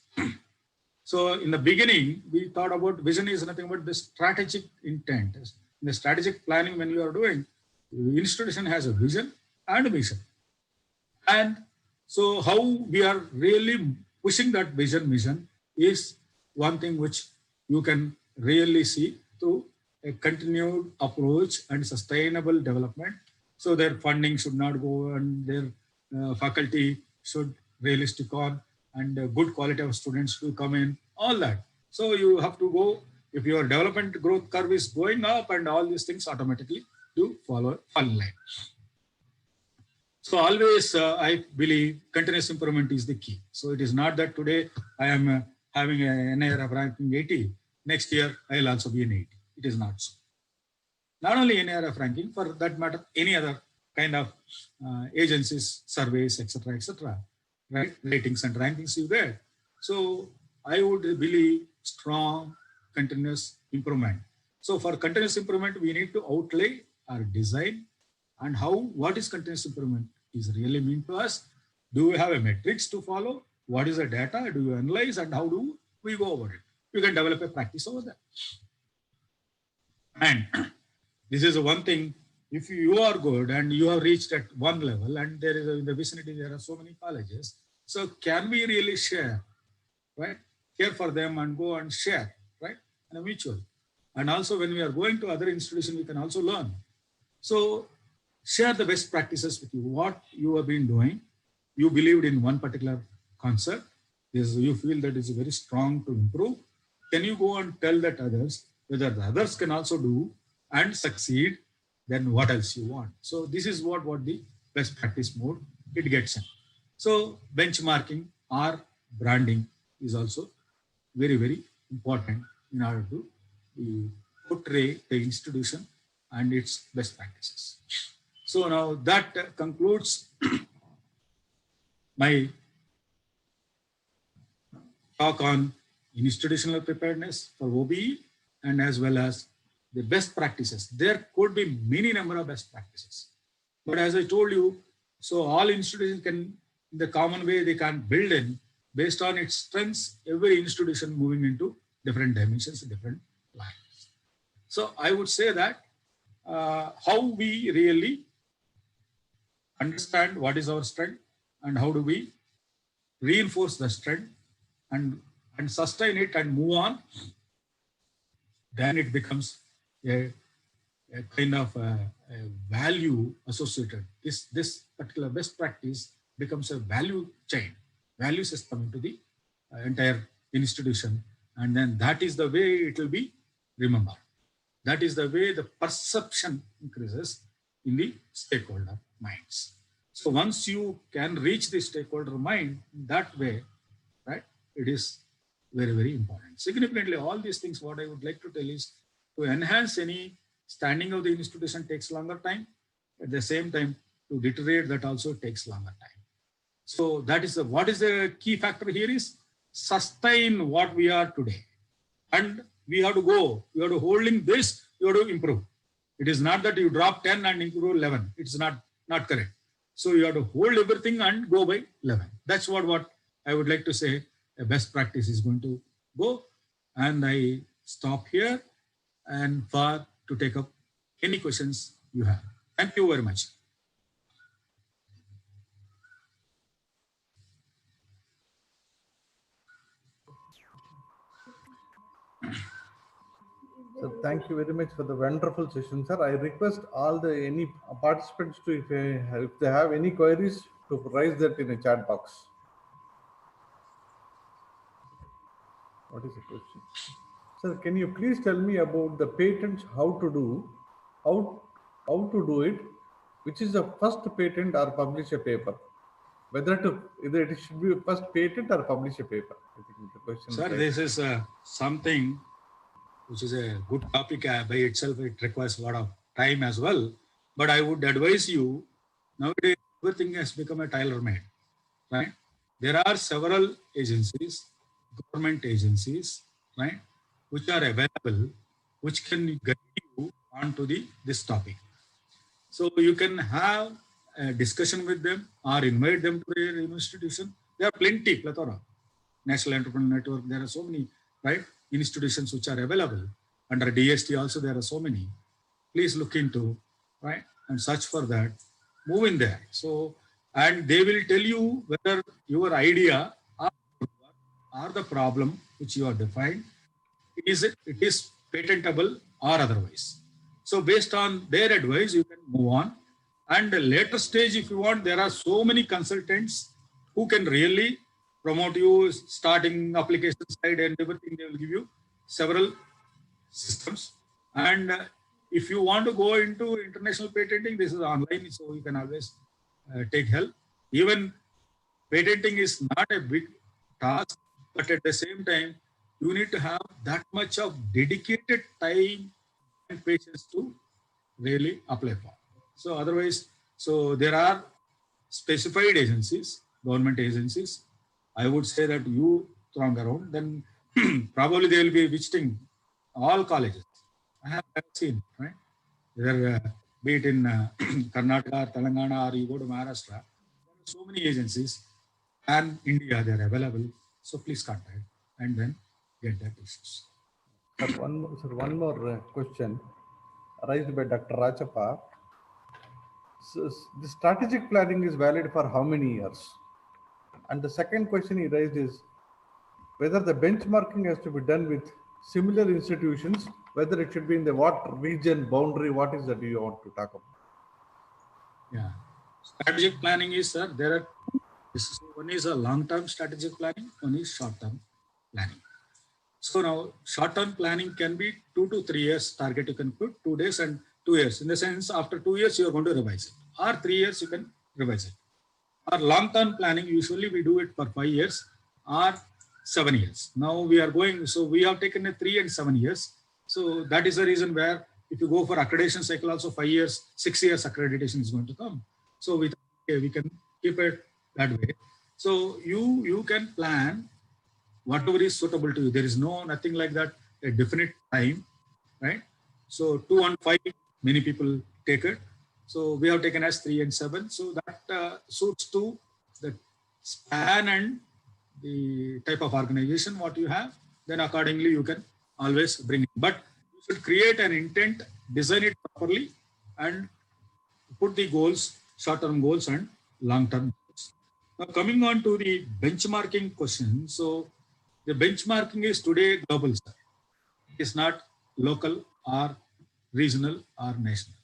So in the beginning, we thought about vision is nothing but the strategic intent. In the strategic planning, when you are doing, the institution has a vision and a mission. And so how we are really pushing that vision mission is one thing which you can really see through a continued approach and sustainable development. So their funding should not go and their faculty should really stick on and a good quality of students to come in, all that. So you have to go, if your development growth curve is going up and all these things automatically you fall in line. So always I believe continuous improvement is the key. So it is not that today I am having an NIRF ranking 80, next year I'll also be an 80. It is not so. Not only NIRF ranking, for that matter, any other kind of agencies, surveys, etc., right? Ratings and rankings you get. So I would believe strong continuous improvement. So for continuous improvement, we need to outlay our design and what is continuous improvement is really mean to us. Do we have a metrics to follow? What is the data? Do you analyze and how do we go about it? You can develop a practice over there. And this is one thing, if you are good and you have reached at one level and there is in the vicinity, there are so many colleges. So can we really share, right? Care for them and go and share, right? And a mutual. And also when we are going to other institutions, we can also learn. So share the best practices with you, what you have been doing. You believed in one particular concept. You feel that is very strong to improve. Can you go and tell that others, whether the others can also do and succeed, then what else you want? So this is what the best practice mode it gets in. So benchmarking or branding is also very, very important in order to portray the institution and its best practices. So now that concludes my talk on institutional preparedness for OBE and as well as the best practices. There could be many number of best practices. But as I told you, so all institutions can, in the common way, they can build in based on its strengths, every institution moving into different dimensions, different lines. So I would say that how we really understand what is our strength and how do we reinforce the strength and sustain it and move on, then it becomes a kind of a value associated. This particular best practice becomes a value chain, value system into the entire institution. And then that is the way it will be remembered. That is the way the perception increases in the stakeholder minds. So once you can reach the stakeholder mind that way, right, it is very, very important. Significantly, all these things, what I would like to tell is to enhance any standing of the institution takes longer time. At the same time, to deteriorate that also takes longer time. So that is what is the key factor here is sustain what we are today. And we have to go, you have to holding this, you have to improve. It is not that you drop 10 and improve 11. It's not correct. So you have to hold everything and go by 11. That's what I would like to say a best practice is going to go. And I stop here and to take up any questions you have. Thank you very much. So thank you very much for the wonderful session, sir. I request all any participants to, if they have any queries, to raise that in a chat box. What is the question? Sir, can you please tell me about the patents, how to do, how to do it, which is the first patent or publish a paper? Either it should be a first patent or publish a paper. I think the question. Sir, this is something which is a good topic by itself. It requires a lot of time as well. But I would advise you, nowadays everything has become a tailor-made, right? There are several agencies, government agencies, right, which are available, which can guide you onto this topic. So you can have a discussion with them or invite them to your institution. There are plenty, plethora. National Entrepreneur Network, there are so many, right, institutions which are available. Under DST also there are so many. Please look into, right, and search for that. Move in there. So, and they will tell you whether your idea or the problem which you are defined, it is patentable or otherwise. So based on their advice, you can move on. And a later stage, if you want, there are so many consultants who can really promote you, starting application side and everything. They will give you several systems. And if you want to go into international patenting, this is online, so you can always take help. Even patenting is not a big task, but at the same time, you need to have that much of dedicated time and patience to really apply for. So otherwise, so there are specified agencies, government agencies. I would say that you throng around, then probably they will be visiting all colleges. I have seen, right? Whether be it in Karnataka, Telangana, or you go to Maharashtra, there are so many agencies, and India they are available. So please contact and then get that issues. One more question raised by Dr. Rachappa. So the strategic planning is valid for how many years? And the second question he raised is whether the benchmarking has to be done with similar institutions, whether it should be in the what region, boundary, what is that you want to talk about? Yeah, strategic planning is, sir, there are, one is a long-term strategic planning, one is short-term planning. So now short-term planning can be 2 to 3 years target you can put, 2 days and 2 years. In the sense, after 2 years, you are going to revise it. Or 3 years, you can revise it. Or long-term planning, usually we do it for 5 years or 7 years. Now we are going, so we have taken a 3 and 7 years. So that is the reason where if you go for accreditation cycle, also 5 years, 6 years accreditation is going to come. So we can keep it that way. So you can plan whatever is suitable to you. There is nothing like that, a definite time, right? So 2 and 5, many people take it. So we have taken as 3 and 7. So that suits to the span and the type of organization what you have. Then accordingly you can always bring it. But you should create an intent, design it properly, and put the goals, short-term goals and long-term goals. Now coming on to the benchmarking question. So the benchmarking is today global, sir. It's not local or regional or national.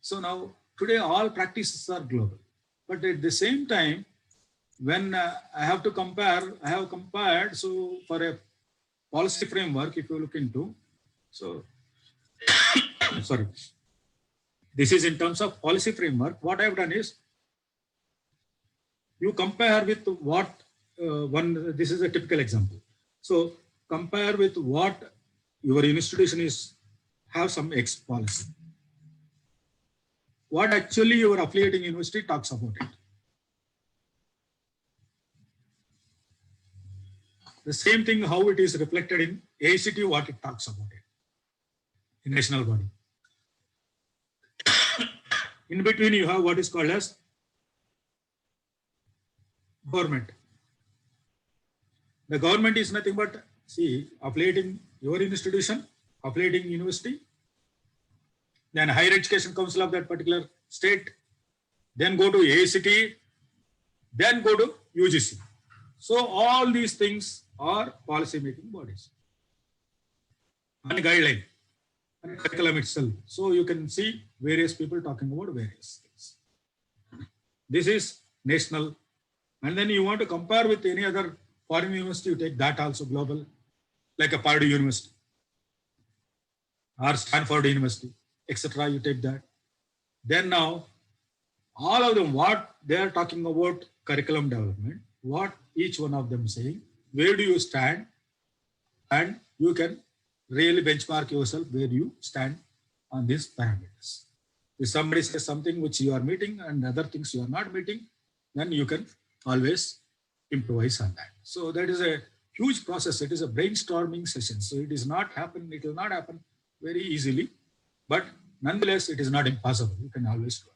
So now today all practices are global. But at the same time, when I have compared, so for a policy framework, if you look into, so, sorry, this is in terms of policy framework. What I've done is, you compare with what, this is a typical example. So compare with what your institution is, have some X policy. What actually your affiliating university talks about it. The same thing how it is reflected in AICTE, what it talks about it, in national body. In between you have what is called as government. The government is nothing but, see, affiliating your institution, affiliating university, then higher education council of that particular state, then go to AICTE, then go to UGC. So all these things are policy making bodies. And guideline, and curriculum itself. So you can see various people talking about various things. This is national. And then you want to compare with any other foreign university, you take that also global. like a Purdue University or Stanford University, etc. You take that. Then now, all of them, what they are talking about curriculum development, what each one of them saying, where do you stand, and you can really benchmark yourself where you stand on these parameters. If somebody says something which you are meeting and other things you are not meeting, then you can always improvise on that. So that is a huge process. It is a brainstorming session. So it is not happen. It will not happen very easily, but nonetheless, it is not impossible. You can always do it.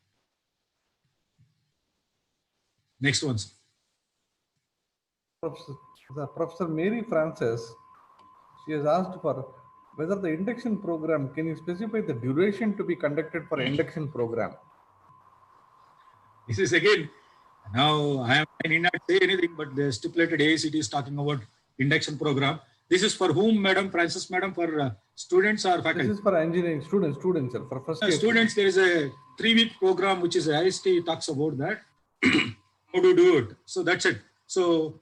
Next one, sir. Professor Mary Francis, she has asked for whether the induction program, can you specify the duration to be conducted for induction program? This is again, now I need not say anything, but the stipulated AICT is talking about induction program. This is for whom, Madam Francis, Madam, for students or faculty? This is for engineering students, sir, for first year. Students, there is a 3-week program, which is AICT talks about that, how to do it. So that's it. So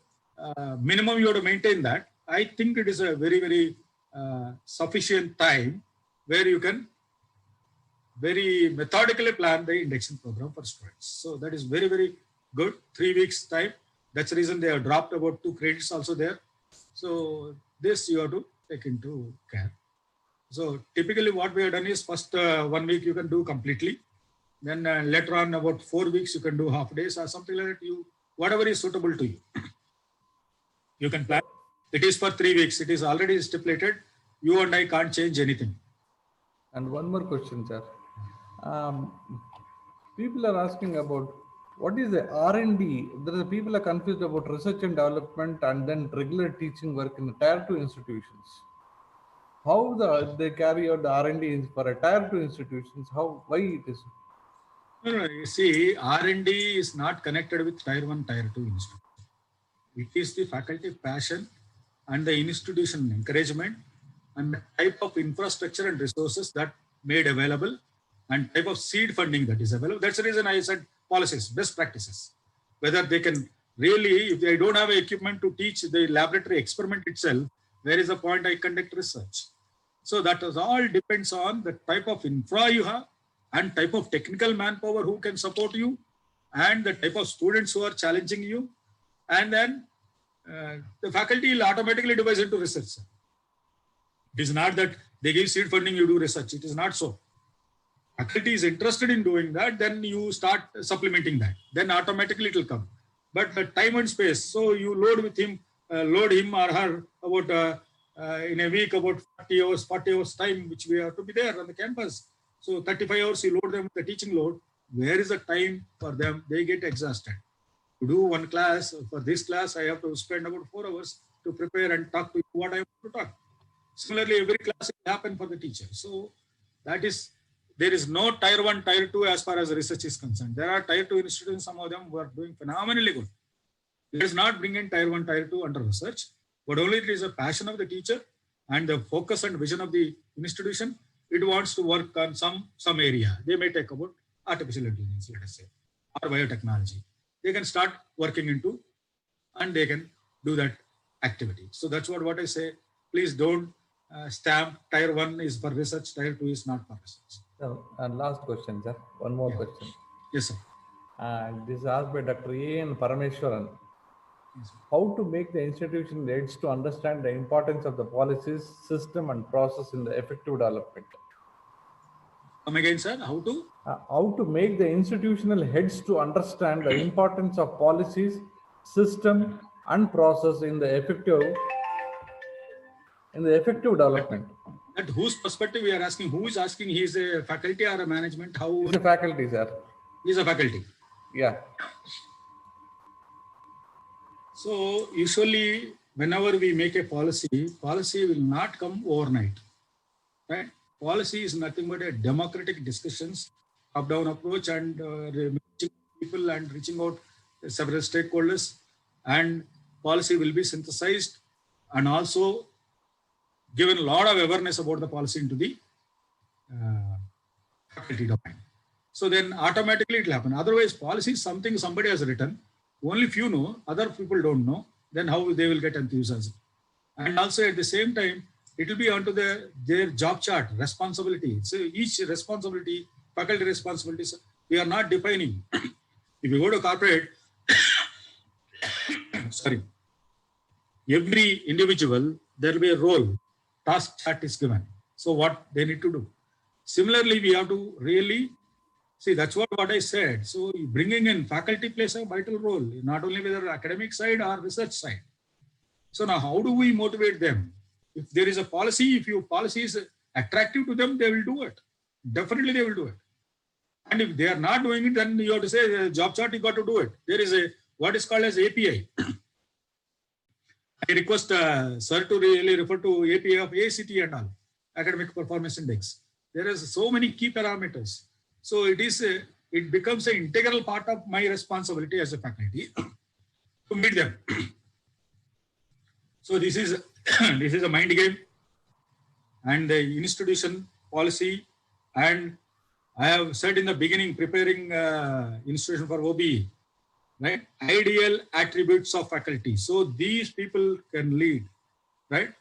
minimum you have to maintain that. I think it is a very, very sufficient time where you can very methodically plan the induction program for students. So that is very, very good. 3 weeks time. That's the reason they have dropped about 2 credits also there. So this you have to take into care. So typically what we have done is first 1 week you can do completely. Then later on about 4 weeks you can do half days or something like that. You whatever is suitable to you. You can plan. It is for 3 weeks. It is already stipulated. You and I can't change anything. And one more question, sir. People are asking about what is the R&D? There are people are confused about research and development and then regular teaching work in the tier 2 institutions. How they carry out the R&D for a tier 2 institutions? Why it is? No, you see, R&D is not connected with tier 1, tier 2 institutions. It is the faculty passion and the institution encouragement and the type of infrastructure and resources that made available and type of seed funding that is available. That's the reason I said policies, best practices. Whether they can really, if they don't have equipment to teach the laboratory experiment itself, where is the point I conduct research? So that all depends on the type of infra you have and type of technical manpower who can support you and the type of students who are challenging you. And then the faculty will automatically devise into research. It is not that they give seed funding, you do research. It is not so. Faculty is interested in doing that, then you start supplementing that. Then automatically it will come. But the time and space, so you load him or her about in a week about 40 hours time, which we have to be there on the campus. So 35 hours you load them with the teaching load. Where is the time for them? They get exhausted. To do one class, for this class, I have to spend about 4 hours to prepare and talk to you what I want to talk. Similarly, every class will happen for the teacher. So that is, there is no tier 1, tier 2 as far as research is concerned. There are tier 2 institutions, some of them who are doing phenomenally good. Let us not bring in tier 1, tier 2 under research, but only it is a passion of the teacher and the focus and vision of the institution. It wants to work on some area. They may take about artificial intelligence, let us say, or biotechnology. They can start working into and they can do that activity. So that's what I say. Please don't stamp tier 1 is for research, tier 2 is not for research. So, and last question, sir. One more question. Yes, sir. This is asked by Dr. A.N. Parameswaran. Yes, How to make the institution heads to understand the importance of the policies, system, and process in the effective development? Come again, sir. How to make the institutional heads to understand the importance of policies, system, and process in the effective development. At whose perspective we are asking? Who is asking? He is a faculty or a management? How? It's a faculty, sir. He is a faculty. Yeah. So usually, whenever we make a policy will not come overnight, right? Policy is nothing but a democratic discussions, top-down approach, and reaching people and reaching out several stakeholders, and policy will be synthesized and also given a lot of awareness about the policy into the faculty domain. So then automatically it will happen. Otherwise, policy is something somebody has written. Only few know, other people don't know. Then how they will get enthusiasm? And also at the same time, it will be onto their job chart, responsibility. So each responsibility, faculty responsibilities, we are not defining. If you go to corporate, sorry, every individual, there will be a role, task chart is given. So what they need to do. Similarly, we have to really see, that's what I said. So bringing in faculty plays a vital role, not only whether academic side or research side. So now how do we motivate them? If there is a policy, if your policy is attractive to them, they will do it. Definitely they will do it. And if they are not doing it, then you have to say, job chart, you got to do it. There is a, what is called as API. I request sir to really refer to API of ACT and all, Academic Performance Index. There is so many key parameters. So it becomes an integral part of my responsibility as a faculty to meet them. So this is a mind game, and the institution policy, and I have said in the beginning, preparing institution for OBE, right? Ideal attributes of faculty. So these people can lead, right?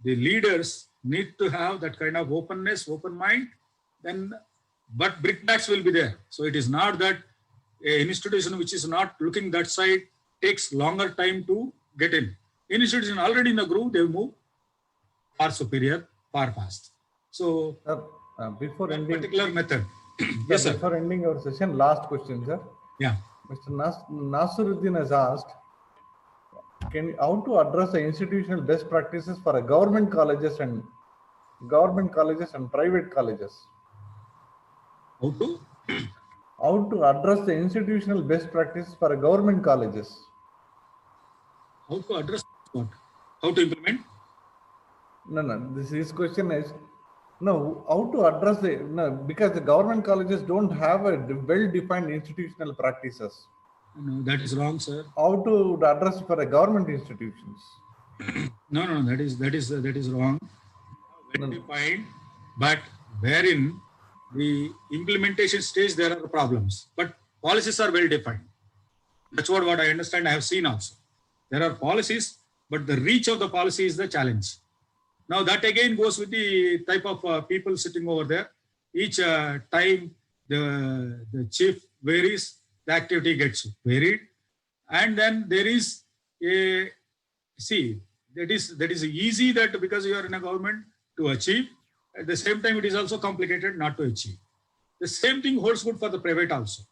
The leaders need to have that kind of openness, open mind, then, but brickbats will be there. So it is not that an institution which is not looking that side takes longer time to get in. Institution already in the groove, they move far superior, far fast. So before that ending, particular method. sir, Yes, sir. before ending our session, last question, sir. Yeah. Mr. Nasiruddin has asked, how to address the institutional best practices for a government colleges and private colleges? How to address the institutional best practices for a government colleges? How to address what? How to implement? No. His question is, no, how to address because the government colleges don't have a well-defined institutional practices. No, that is wrong, sir. How to address for a government institutions? No, that is wrong. Well defined, but wherein the implementation stage there are problems, but policies are well defined. That's what I understand. I have seen also. There are policies, but the reach of the policy is the challenge. Now that again goes with the type of people sitting over there. Each time the chief varies, the activity gets varied, and then there is a that is easy that because you are in a government to achieve. At the same time, it is also complicated not to achieve. The same thing holds good for the private also.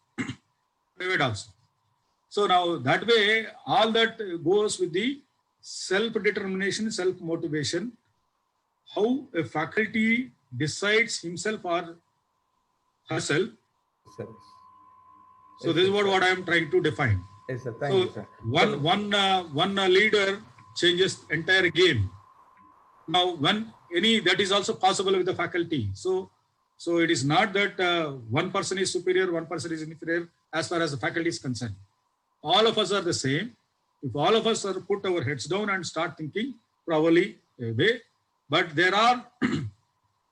So now that way, all that goes with the self-determination, self-motivation, how a faculty decides himself or herself. Sir. So this is what I am trying to define. Yes, sir. Thank you, sir. One leader changes entire game. Now, that is also possible with the faculty. So it is not that one person is superior, one person is inferior as far as the faculty is concerned. All of us are the same. If all of us are put our heads down and start thinking, probably a way, but there are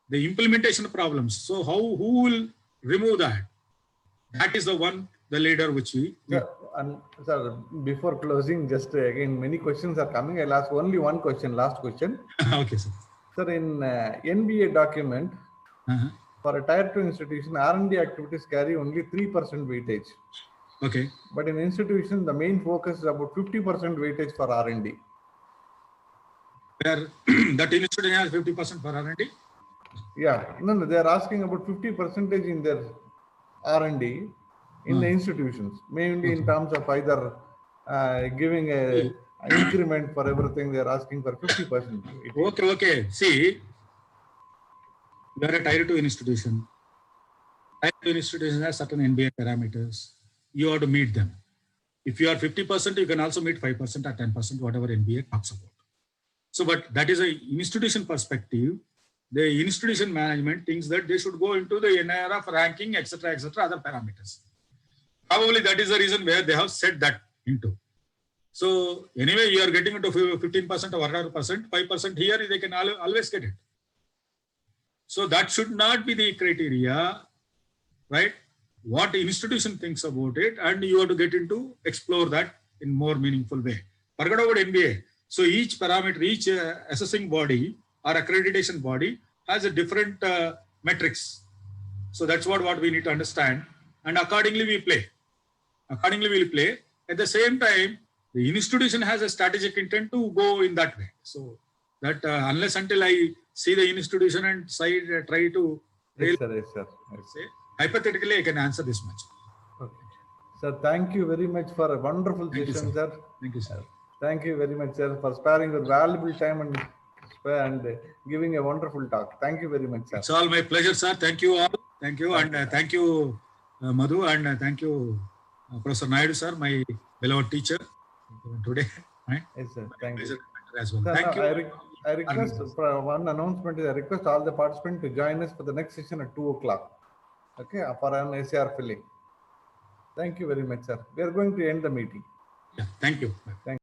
the implementation problems. So who will remove that? That is the leader which we. Sir, and sir, before closing, just again, many questions are coming. I'll ask only one question, last question. Okay, sir. Sir, in NBA document, for a tier 2 institution, R&D activities carry only 3% weightage. Okay. But in institution, the main focus is about 50% weightage for R&D. Where that institution has 50% for R&D? Yeah, no, they are asking about 50% in their R&D in the institutions, mainly in terms of either giving an increment for everything. They are asking for 50%. Okay. See, you are a tier 2 institution. Tier 2 institution has certain NBA parameters. You have to meet them. If you are 50%, you can also meet 5% or 10%, whatever NBA talks about. So, but that is an institution perspective. The institution management thinks that they should go into the NIRF ranking, etc., other parameters. Probably that is the reason where they have set that into. So anyway, you are getting into 15% or whatever percent, 5% here, they can always get it. So that should not be the criteria, right? What the institution thinks about it, and you have to get into explore that in more meaningful way. Forget about NBA. So each parameter, each assessing body or accreditation body has a different metrics. So that's what we need to understand. And accordingly we play. Accordingly we'll play. At the same time, the institution has a strategic intent to go in that way. So that unless until I see the institution and try to Yes, sir. Yes, sir. Yes. say, hypothetically I can answer this much. Okay. Sir, thank you very much for a wonderful Thank you, session, sir. Thank you, sir. Thank you very much, sir, for sparing your valuable time and giving a wonderful talk. Thank you very much, sir. It's all my pleasure, sir. Thank you all. Thank you. And thank you, Madhu. And thank you, Professor Naidu, sir, my beloved teacher today. Right? Yes, sir. Thank you. Pleasure as well. Sir, Thank now you. I request for one announcement. I request all the participants to join us for the next session at 2 o'clock. Okay, for an ACR filling. Thank you very much, sir. We are going to end the meeting. Yeah, thank you. Thank you.